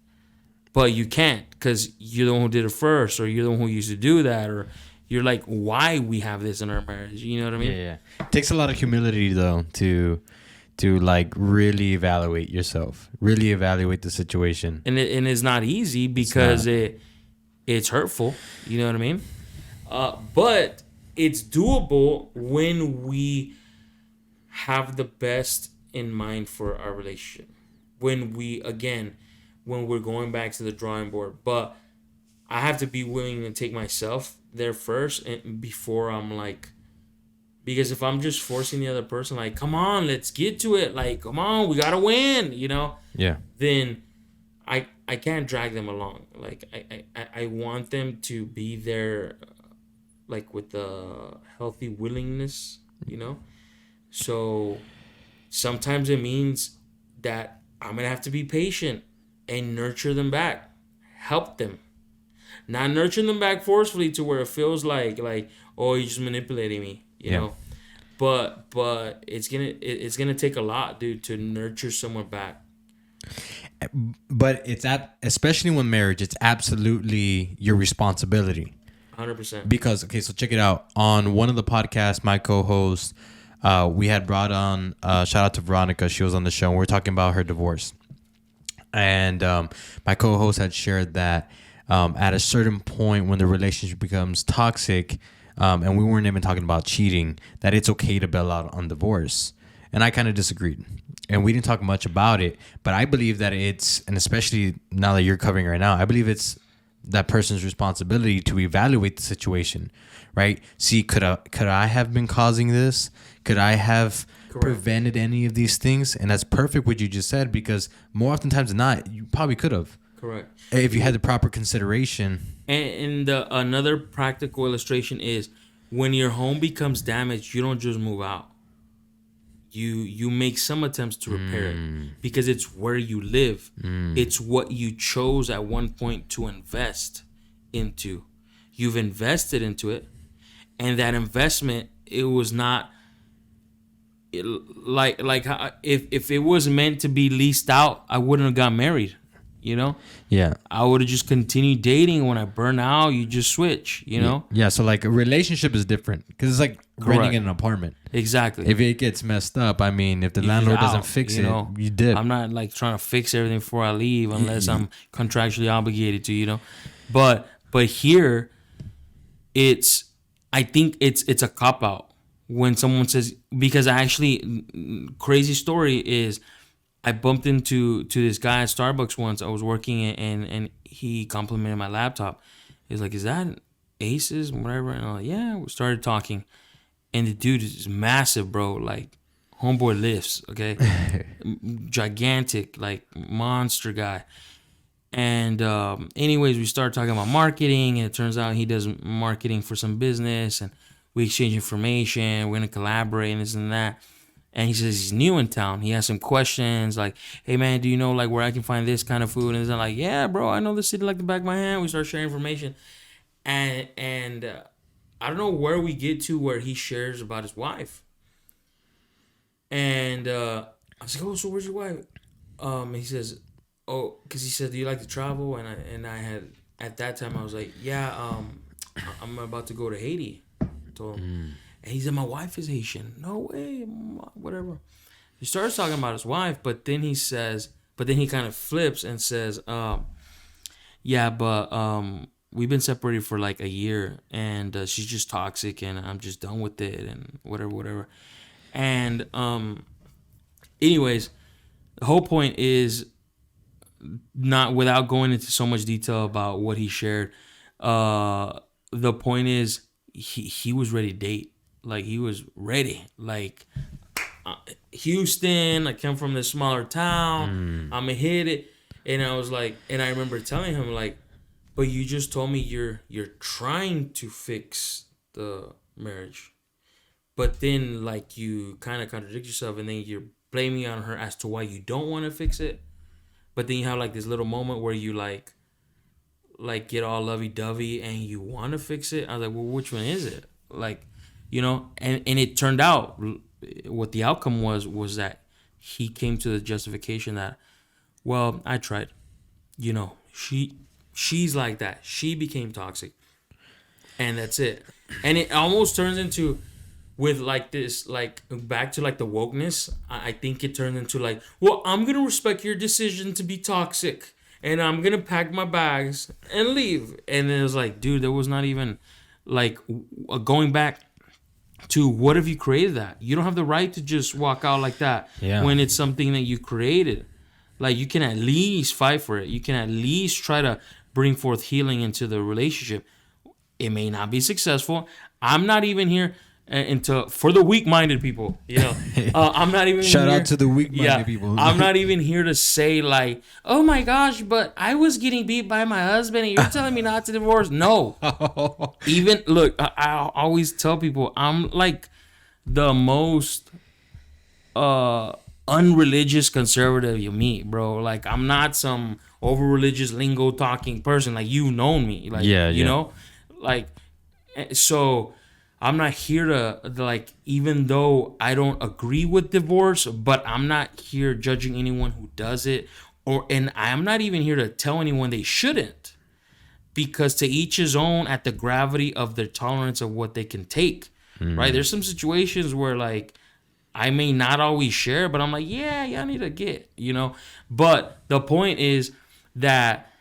but you can't because you're the one who did it first, or you're the one who used to do that, or you're like, why we have this in our marriage? You know what I mean? Yeah. It takes a lot of humility though to like really evaluate yourself, really evaluate the situation. And it's not easy because it's hurtful. You know what I mean? But it's doable when we have the best in mind for our relationship. When we're going back to the drawing board. But I have to be willing to take myself there first and before I'm like, because if I'm just forcing the other person, like, come on, let's get to it. Like, come on, we got to win, Yeah. Then I can't drag them along. Like, I want them to be there, like, with the healthy willingness, So sometimes it means that I'm going to have to be patient and nurture them back. Help them. Not nurturing them back forcefully to where it feels like oh, you're just manipulating me, you know. But it's gonna take a lot, dude, to nurture someone back. But especially when marriage, it's absolutely your responsibility. 100%. Because so check it out. On one of the podcasts, my co-host, we had brought on shout out to Veronica. She was on the show. And we were talking about her divorce, and my co-host had shared that. At a certain point when the relationship becomes toxic, and we weren't even talking about cheating, that it's okay to bail out on divorce. And I kind of disagreed. And we didn't talk much about it. But I believe that and especially now that you're covering it right now, I believe it's that person's responsibility to evaluate the situation, right? See, could I have been causing this? Could I have prevented any of these things? And that's perfect what you just said, because more oftentimes than not, you probably could have. Correct. If you had the proper consideration. And another practical illustration is when your home becomes damaged, you don't just move out. You make some attempts to repair it because it's where you live. It's what you chose at one point to invest into. You've invested into it, and that investment, it was not like if it was meant to be leased out, I wouldn't have got married. Yeah. I would have just continued dating. When I burn out, you just switch, Yeah, so like a relationship is different because it's like renting in an apartment. Exactly. If it gets messed up, I mean, if the landlord doesn't fix it, you dip. I'm not like trying to fix everything before I leave unless I'm contractually obligated to, But here, I think it's a cop out when someone says, because crazy story is, I bumped into this guy at Starbucks once. I was working and he complimented my laptop. He's like, "Is that Asus?" Whatever. And I'm like, "Yeah." We started talking, and the dude is massive, bro. Like, homeboy lifts, okay, gigantic, like monster guy. And anyways, we started talking about marketing, and it turns out he does marketing for some business, and we exchange information. We're gonna collaborate and this and that. And he says he's new in town. He has some questions like, "Hey man, do you know like where I can find this kind of food?" And I'm like, "Yeah, bro, I know the city like the back of my hand." We start sharing information, and I don't know where we get to where he shares about his wife. And I was like, "Oh, so where's your wife?" And he says, "Oh, because he said, do you like to travel?" And I had at that time I was like, "Yeah, I'm about to go to Haiti." I told him. And he said, "My wife is Haitian." "No way," whatever. He starts talking about his wife, but then he kind of flips and says, "Yeah, but we've been separated for like a year, and she's just toxic, and I'm just done with it, and whatever." And anyways, the whole point is, not without going into so much detail about what he shared. The point is, he was ready to date. Like, he was ready. Like, Houston, I come from this smaller town. I'ma hit it. And I was like, and I remember telling him like, "But you just told me you're trying to fix the marriage, but then like you kind of contradict yourself, and then you're blaming on her as to why you don't want to fix it. But then you have like this little moment where you like get all lovey-dovey and you want to fix it." I was like, "Well, which one is it?" Like, and it turned out what the outcome was that he came to the justification that, well, I tried. She's like that. She became toxic. And that's it. And it almost turns into, with like this, like back to like the wokeness, I think it turned into like, well, I'm going to respect your decision to be toxic, and I'm going to pack my bags and leave. And then it was like, dude, there was not even like going back to, what if you created that? You don't have the right to just walk out like that when it's something that you created. Like, you can at least fight for it. You can at least try to bring forth healing into the relationship. It may not be successful. I'm not even here for the weak-minded people. I'm not even shout here, out to the weak-minded people. I'm not even here to say like, "Oh my gosh, but I was getting beat by my husband and you're telling me not to divorce." No. Even look, I always tell people I'm like the most unreligious conservative you meet, bro. Like, I'm not some over religious lingo talking person. Like, you've known me. Like, you know, like, so I'm not here to like, even though I don't agree with divorce, but I'm not here judging anyone who does it, and I'm not even here to tell anyone they shouldn't, because to each his own at the gravity of their tolerance of what they can take. Right? There's some situations where like I may not always share, but I'm like, yeah, y'all need to get, But the point is that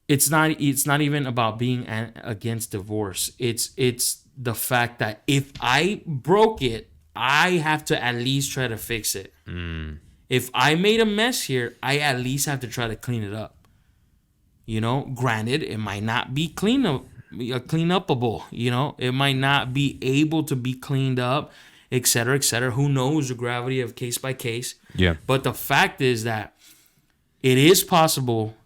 it's not even about being against divorce. It's the fact that if I broke it, I have to at least try to fix it. If I made a mess here, I at least have to try to clean it up. Granted, it might not be cleanupable. It might not be able to be cleaned up, et cetera, et cetera. Who knows the gravity of case by case? Yeah. But the fact is that it is possible,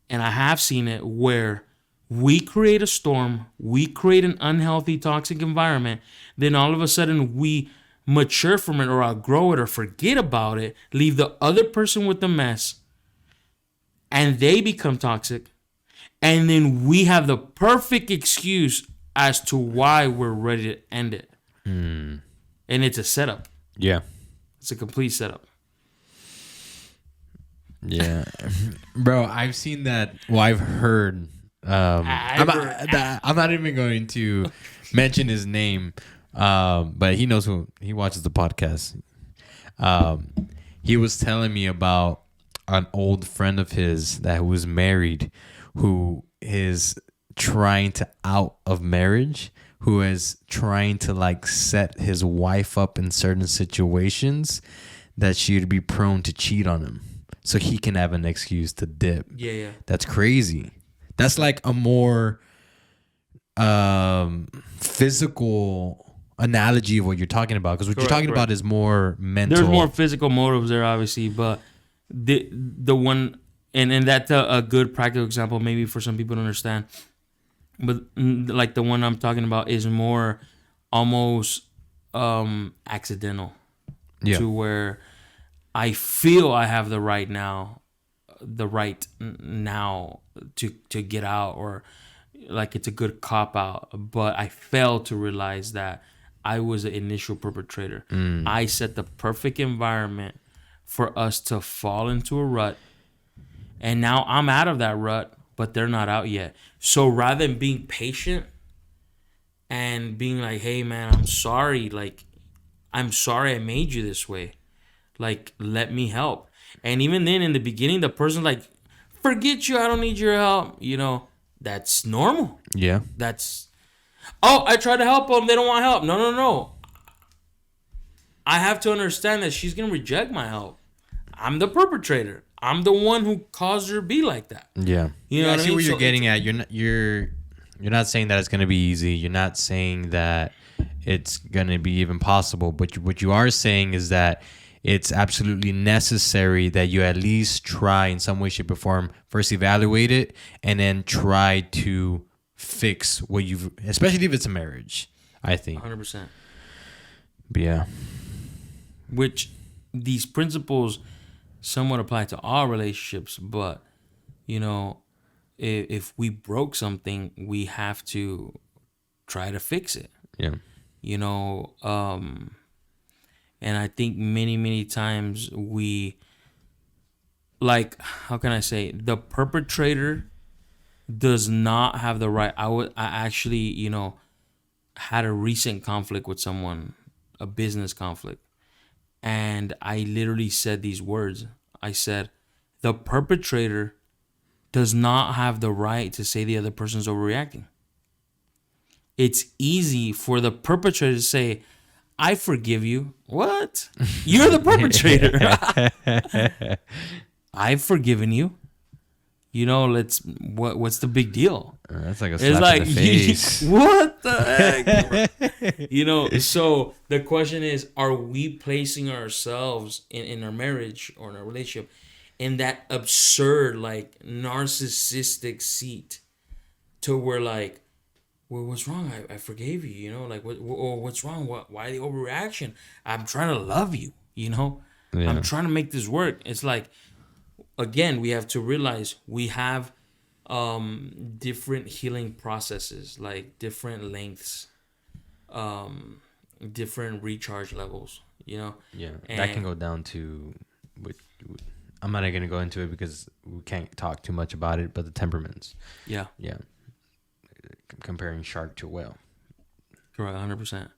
and I have seen it, where we create a storm, we create an unhealthy, toxic environment, then all of a sudden we mature from it or outgrow it or forget about it, leave the other person with the mess, and they become toxic. And then we have the perfect excuse as to why we're ready to end it. And it's a setup. Yeah. It's a complete setup. Yeah. Bro, I've seen that. Well, I've heard. I'm not even going to mention his name, but he knows who. He watches the podcast. He was telling me about an old friend of his that was married, who is trying to out of marriage, who is trying to like set his wife up in certain situations that she'd be prone to cheat on him, so he can have an excuse to dip. Yeah. That's crazy. That's like a more physical analogy of what you're talking about, because what you're talking about is more mental. There's more physical motives there, obviously, but the one, and that's a good practical example maybe for some people to understand. But like the one I'm talking about is more almost accidental. Yeah. To where I feel I have the right now to get out, or like it's a good cop out, but I fail to realize that I was the initial perpetrator. I set the perfect environment for us to fall into a rut, and now I'm out of that rut, but they're not out yet. So rather than being patient and being like, hey man, I'm sorry, like I'm sorry I made you this way, like let me help. And even then in the beginning, the person's like, forget you, I don't need your help, you know. That's normal. Yeah. That's, oh, I tried to help them, they don't want help. No. I have to understand that she's gonna reject my help. I'm the perpetrator. I'm the one who caused her to be like that. Yeah. You know I what see I mean? what you're getting at. You're not saying that it's gonna be easy. You're not saying that it's gonna be even possible. But what you are saying is that it's absolutely necessary that you at least try in some way, shape, or form, first evaluate it, and then try to fix what you've, especially if it's a marriage, I think. 100%. But yeah. Which these principles somewhat apply to all relationships, but, you know, if we broke something, we have to try to fix it. Yeah. You know, and I think many times we, like, how can I say, the perpetrator does not have the right. I actually, you know, had a recent conflict with someone, a business conflict, and I literally said these words. I said, the perpetrator does not have the right to say the other person's overreacting. It's easy for the perpetrator to say, I forgive you. What? You're the perpetrator. I've forgiven you. You know, what's the big deal? That's like a slap in the face. What the heck? You know, so the question is, are we placing ourselves in our marriage or in our relationship in that absurd, like, narcissistic seat to where, like, well, what's wrong? I forgave you, you know, like, what's wrong? Why the overreaction? I'm trying to love you, you know? Yeah. I'm trying to make this work. It's like, again, we have to realize we have different healing processes, like different lengths, different recharge levels, you know? Yeah, and that can go down to, I'm not going to go into it because we can't talk too much about it, but the temperaments. Yeah. Yeah. Comparing shark to whale. Correct, 100%.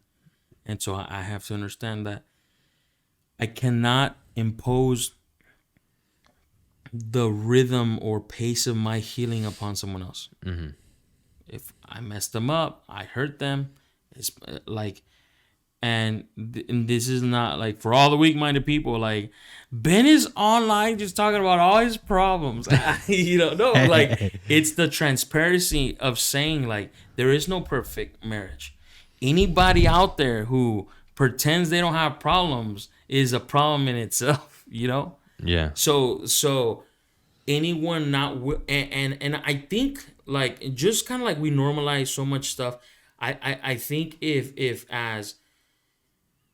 And so I have to understand that I cannot impose the rhythm or pace of my healing upon someone else. Mm-hmm. If I messed them up, I hurt them. It's like, and this is not like for all the weak-minded people. Like, Ben is online just talking about all his problems. You know, no, like, it's the transparency of saying, like, there is no perfect marriage. Anybody out there who pretends they don't have problems is a problem in itself. You know. Yeah. So anyone not and I think, like, just kind of like we normalize so much stuff. I think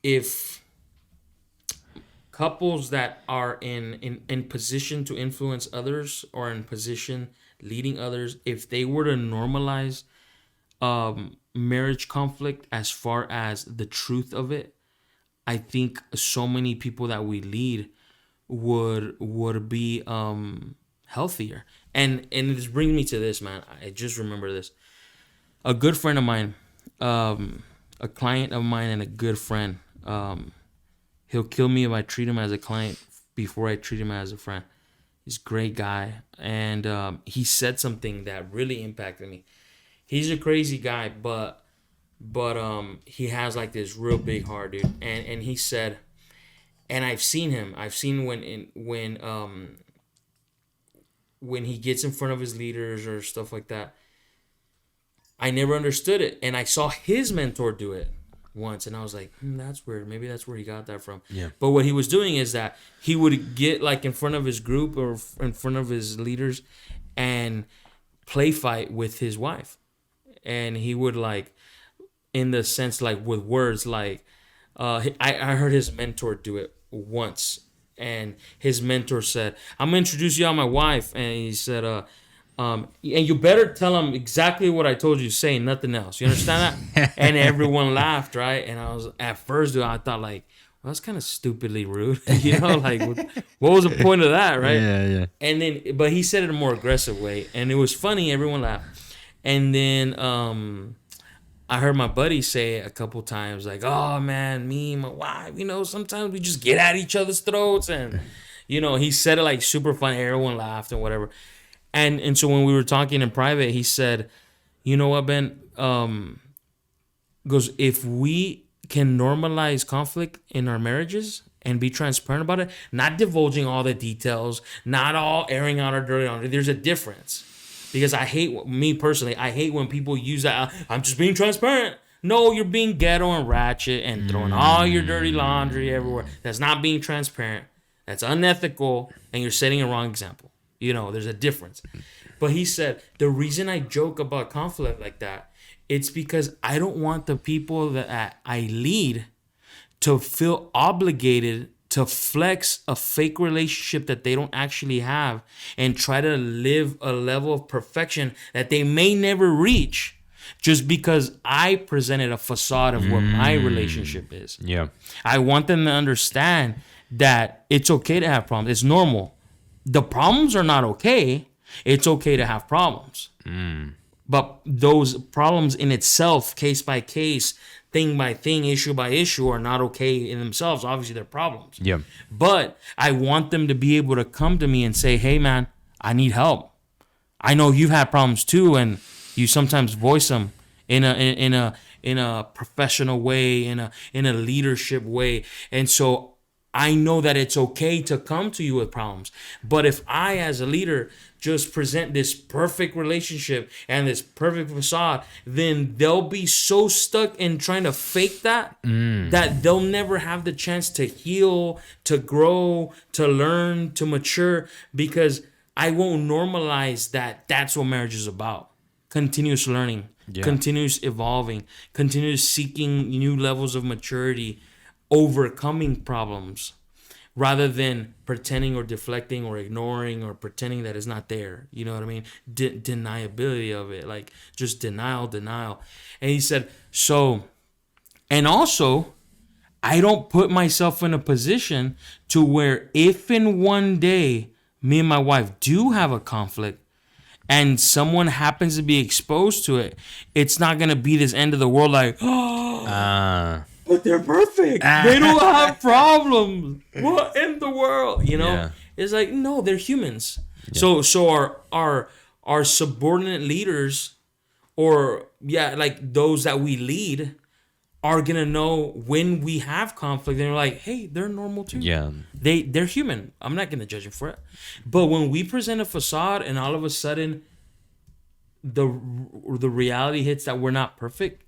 if couples that are in position to influence others or in position leading others, if they were to normalize marriage conflict as far as the truth of it, I think so many people that we lead would be healthier. And this brings me to this, man. I just remember this. A good friend of mine, a client of mine and a good friend, he'll kill me if I treat him as a client before I treat him as a friend. He's a great guy. And he said something that really impacted me. He's a crazy guy, but he has like this real big heart, dude. And he said, and I've seen him. I've seen when he gets in front of his leaders or stuff like that. I never understood it, and I saw his mentor do it once, and I was like, that's weird. Maybe that's where he got that from. Yeah. But what he was doing is that he would get like in front of his group or in front of his leaders and play fight with his wife, and he would like in the sense like with words like I heard his mentor do it once, and his mentor said, "I'm gonna introduce you to my wife," and he said, and you better tell him exactly what I told you to say, nothing else. You understand that?" And everyone laughed, right? And I was at first, dude, I thought like, well, that's kind of stupidly rude, like what was the point of that, right? Yeah. And then, but he said it in a more aggressive way, and it was funny. Everyone laughed, and then I heard my buddy say it a couple times, like, "Oh man, me and my wife, sometimes we just get at each other's throats," and he said it like super funny. Everyone laughed and whatever. And so when we were talking in private, he said, "You know what, Ben? Goes, if we can normalize conflict in our marriages and be transparent about it, not divulging all the details, not all airing out our dirty laundry. There's a difference." Because I hate when people use that. "I'm just being transparent." No, you're being ghetto and ratchet and throwing all your dirty laundry everywhere. That's not being transparent. That's unethical, and you're setting a wrong example. There's a difference. But he said, the reason I joke about conflict like that, it's because I don't want the people that I lead to feel obligated to flex a fake relationship that they don't actually have and try to live a level of perfection that they may never reach just because I presented a facade of what my relationship is. Yeah. I want them to understand that it's okay to have problems. It's normal. The problems are not okay. It's okay to have problems. But those problems in itself, case by case, thing by thing, issue by issue, are not okay in themselves. Obviously, they're problems. Yeah. But I want them to be able to come to me and say, "Hey, man, I need help. I know you've had problems too, and you sometimes voice them in a professional way, in a leadership way, and so I know that it's okay to come to you with problems. But if I, as a leader, just present this perfect relationship and this perfect facade, then they'll be so stuck in trying to fake that that they'll never have the chance to heal, to grow, to learn, to mature, because I won't normalize that that's what marriage is about. Continuous learning, continuous evolving, continuous seeking new levels of maturity, overcoming problems, rather than pretending or deflecting or ignoring or pretending that it's not there. You know what I mean? Deniability of it, like just denial. And he said, and also, I don't put myself in a position to where if in one day me and my wife do have a conflict and someone happens to be exposed to it, it's not going to be this end of the world like, but they're perfect. They don't have problems. What in the world? It's like, no, they're humans. Yeah. So our subordinate leaders, or like those that we lead, are gonna know when we have conflict. They're like, hey, they're normal too. Yeah. They're human. I'm not gonna judge them for it. But when we present a facade and all of a sudden the reality hits that we're not perfect,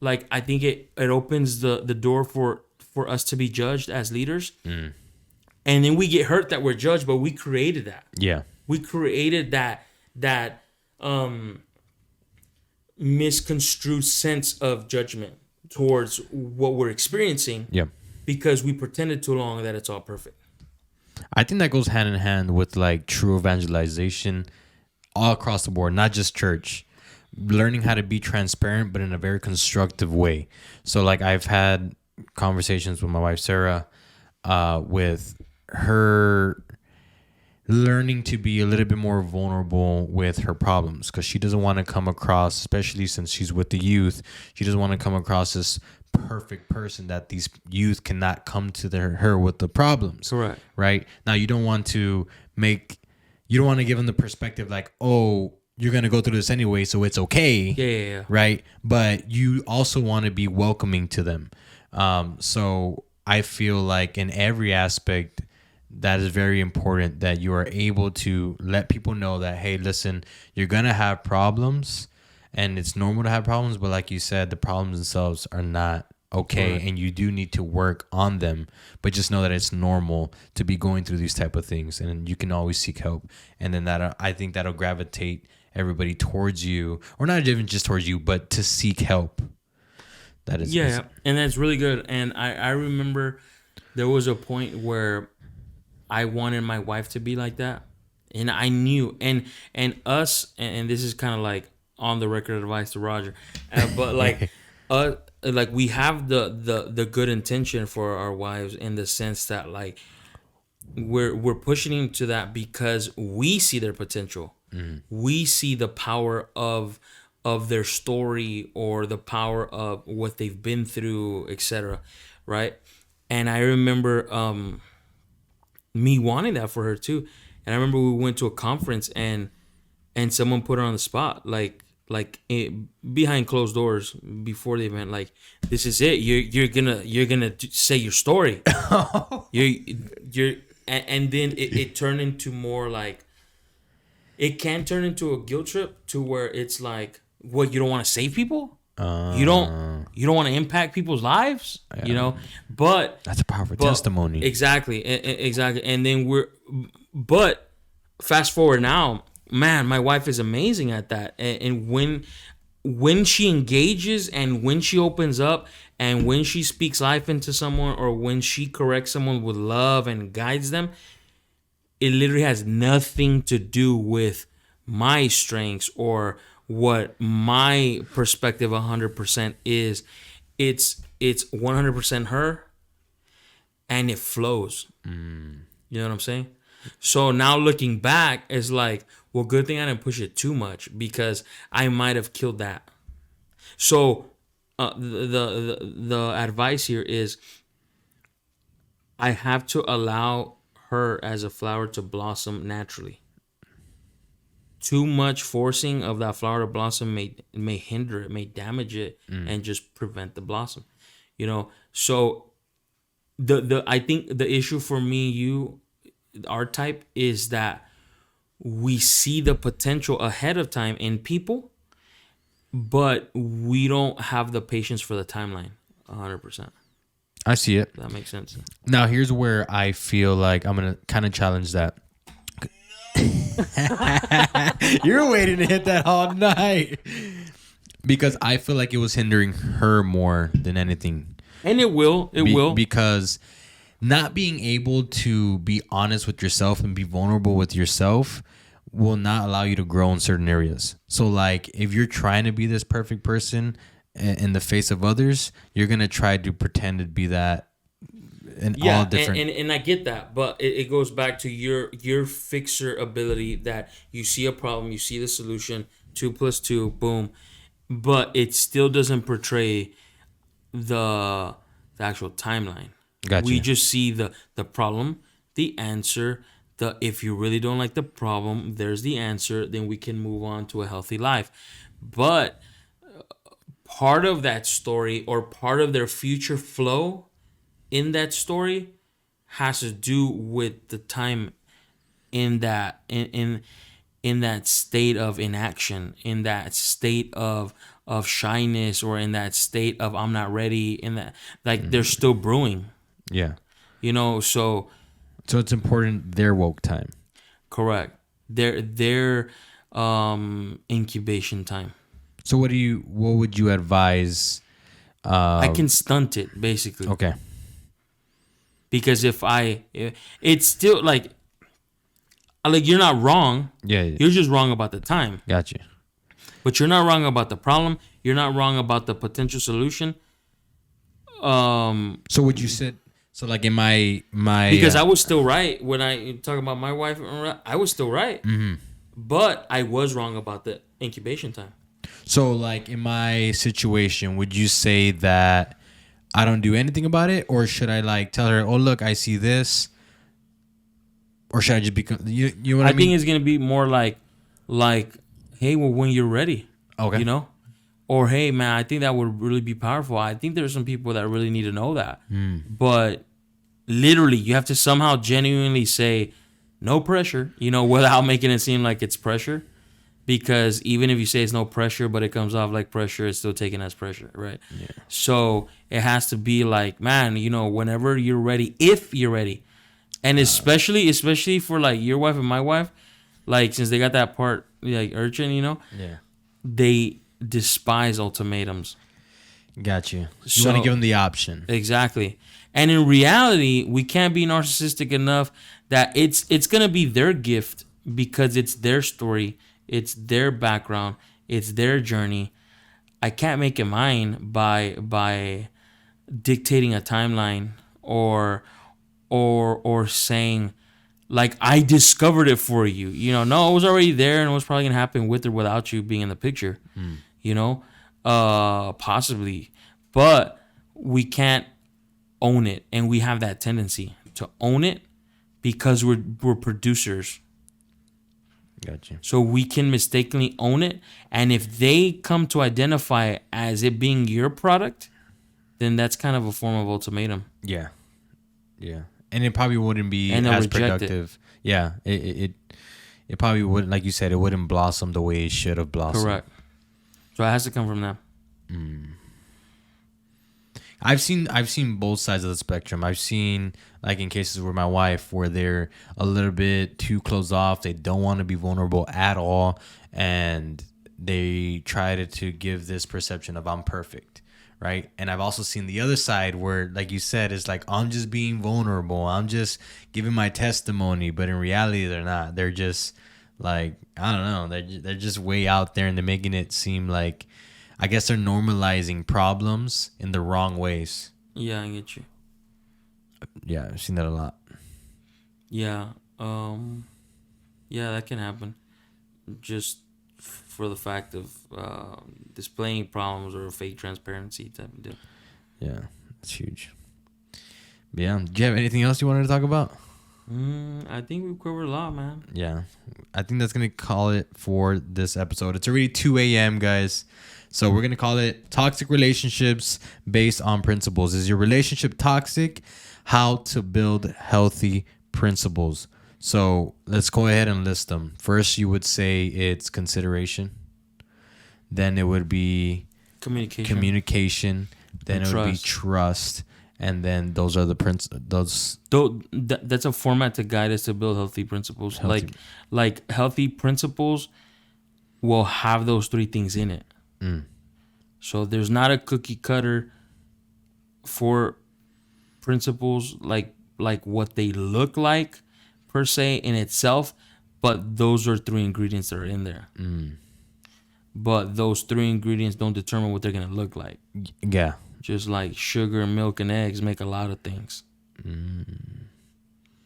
like, I think it opens the door for us to be judged as leaders. And then we get hurt that we're judged, but we created that. Yeah. We created that misconstrued sense of judgment towards what we're experiencing. Yeah. Because we pretended too long that it's all perfect. I think that goes hand in hand with like true evangelization all across the board, not just church. Learning how to be transparent, but in a very constructive way. So like I've had conversations with my wife, Sarah, with her learning to be a little bit more vulnerable with her problems, because she doesn't want to come across, especially since she's with the youth, she doesn't want to come across as perfect person that these youth cannot come to her with the problems. Correct. Right? Now, you don't want to give them the perspective like, oh, you're going to go through this anyway, so it's okay. Yeah. Right? But you also want to be welcoming to them. So I feel like in every aspect, that is very important, that you are able to let people know that, hey, listen, you're going to have problems, and it's normal to have problems, but like you said, the problems themselves are not okay, right. And you do need to work on them, but just know that it's normal to be going through these type of things, and you can always seek help. And then I think that'll gravitate everybody towards you, or not even just towards you, but to seek help. That is, Yeah, and that's really good. And I remember there was a point where I wanted my wife to be like that, and I knew, and us, and this is kind of like on the record advice to Roger, but like we have the good intention for our wives in the sense that like we're pushing into that because we see their potential. We see the power of their story or the power of what they've been through, etc. Right? And I remember me wanting that for her too. And I remember we went to a conference and someone put her on the spot, behind closed doors before the event. Like, this is it. You're gonna say your story. you're and then it turned into more like, it can turn into a guilt trip to where it's like, what, you don't want to save people? You don't want to impact people's lives, but that's a powerful testimony. Exactly. And then but fast forward now, man, my wife is amazing at that. And when she engages and when she opens up and when she speaks life into someone or when she corrects someone with love and guides them, it literally has nothing to do with my strengths or what my perspective 100% is. It's 100% her, and it flows. You know what I'm saying? So now looking back, it's like, well, good thing I didn't push it too much because I might have killed that. So the advice here is I have to allow her as a flower to blossom naturally. Too much forcing of that flower to blossom may hinder it, may damage it, and just prevent the blossom. So I think the issue for me, our type, is that we see the potential ahead of time in people, but we don't have the patience for the timeline 100%. I see it. That makes sense. Now, here's where I feel like I'm going to kind of challenge that. You're waiting to hit that all night. Because I feel like it was hindering her more than anything. And it will. Because not being able to be honest with yourself and be vulnerable with yourself will not allow you to grow in certain areas. So, like, if you're trying to be this perfect person in the face of others, you're going to try to pretend to be that in all different... And I get that, but it goes back to your fixer ability, that you see a problem, you see the solution, 2 + 2, boom, but it still doesn't portray the actual timeline. Gotcha. We just see the problem, the answer, if you really don't like the problem, there's the answer, then we can move on to a healthy life. But part of that story, or part of their future flow in that story, has to do with the time in that in that state of inaction, in that state of shyness, or in that state of I'm not ready, in that, like, they're still brewing. Yeah. So it's important their woke time. Correct. Their incubation time. So what would you advise? I can stunt it, basically. Okay. Because it's still like you're not wrong. Yeah. You're just wrong about the time. Gotcha. But you're not wrong about the problem. You're not wrong about the potential solution. So what you said, so like in my because I was still right when I talk about my wife. I was still right, but I was wrong about the incubation time. So like in my situation, would you say that I don't do anything about it, or should I like tell her, oh look, I see this, or should I just become you know what I mean? I think it's gonna be more like, hey, well, when you're ready, okay, or hey, man, I think that would really be powerful. I think there's some people that really need to know that, but literally, you have to somehow genuinely say, no pressure, without making it seem like it's pressure. Because even if you say it's no pressure, but it comes off like pressure, it's still taken as pressure, right? Yeah. So it has to be like, man, whenever you're ready, if you're ready. And especially for like your wife and my wife, like, since they got that part, like urchin, yeah, they despise ultimatums. Got you. You So- want to give them the option. Exactly. And in reality, we can't be narcissistic enough that it's gonna be their gift because it's their story, it's their background, it's their journey. I can't make it mine by dictating a timeline or saying like I discovered it for you. You know, no, it was already there and it was probably gonna happen with or without you being in the picture. You know, possibly, but we can't own it, and we have that tendency to own it because we're producers. Got you. So we can mistakenly own it, and if they come to identify it as it being your product, then that's kind of a form of ultimatum. Yeah. Yeah. And it probably wouldn't be And they'll as reject productive. Yeah. It probably wouldn't, like you said, it wouldn't blossom the way it should have blossomed. Correct. So it has to come from them. I've seen both sides of the spectrum. I've seen, like, in cases where my wife, where they're a little bit too closed off, they don't want to be vulnerable at all, and they try to give this perception of I'm perfect, right? And I've also seen the other side where, like you said, it's like I'm just being vulnerable, I'm just giving my testimony, but in reality they're not. They're just like, I don't know, they're just way out there, and they're making it seem like, I guess they're normalizing problems in the wrong ways. Yeah, I get you. Yeah, I've seen that a lot. Yeah. Yeah, that can happen. Just for the fact of displaying problems or fake transparency type of deal. Yeah, it's huge. But yeah, do you have anything else you wanted to talk about? I think we've covered a lot, man. Yeah, I think that's going to call it for this episode. It's already 2 a.m., guys. So we're going to call it Toxic Relationships Based on Principles. Is your relationship toxic? How to build healthy principles. So let's go ahead and list them. First, you would say it's consideration. Then it would be communication. Then And it would be trust. trust. And then those are the those. That's a format to guide us to build healthy principles. Healthy. Like healthy principles will have those three things in it. So there's not a cookie cutter for principles like what they look like per se in itself, but those are three ingredients that are in there. But those three ingredients don't determine what they're gonna look like. Yeah. Just like sugar, milk, and eggs make a lot of things.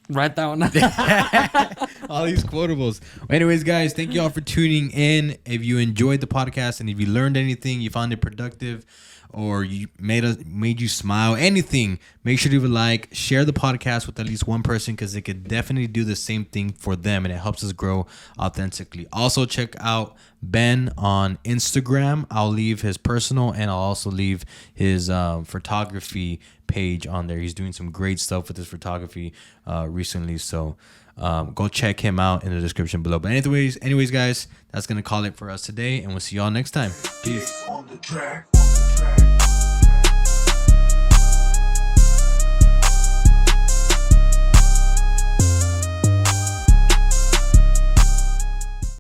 Write that one down. All these quotables. Anyways, guys, thank you all for tuning in. If you enjoyed the podcast and if you learned anything, you found it productive, or you made you smile, anything, make sure to leave a like, share the podcast with at least one person, because it could definitely do the same thing for them, and it helps us grow authentically. Also, check out Ben on Instagram. I'll leave his personal, and I'll also leave his photography page on there. He's doing some great stuff with his photography recently, so go check him out in the description below. But anyways, guys, that's gonna call it for us today, and we'll see y'all next time. Peace. On the track.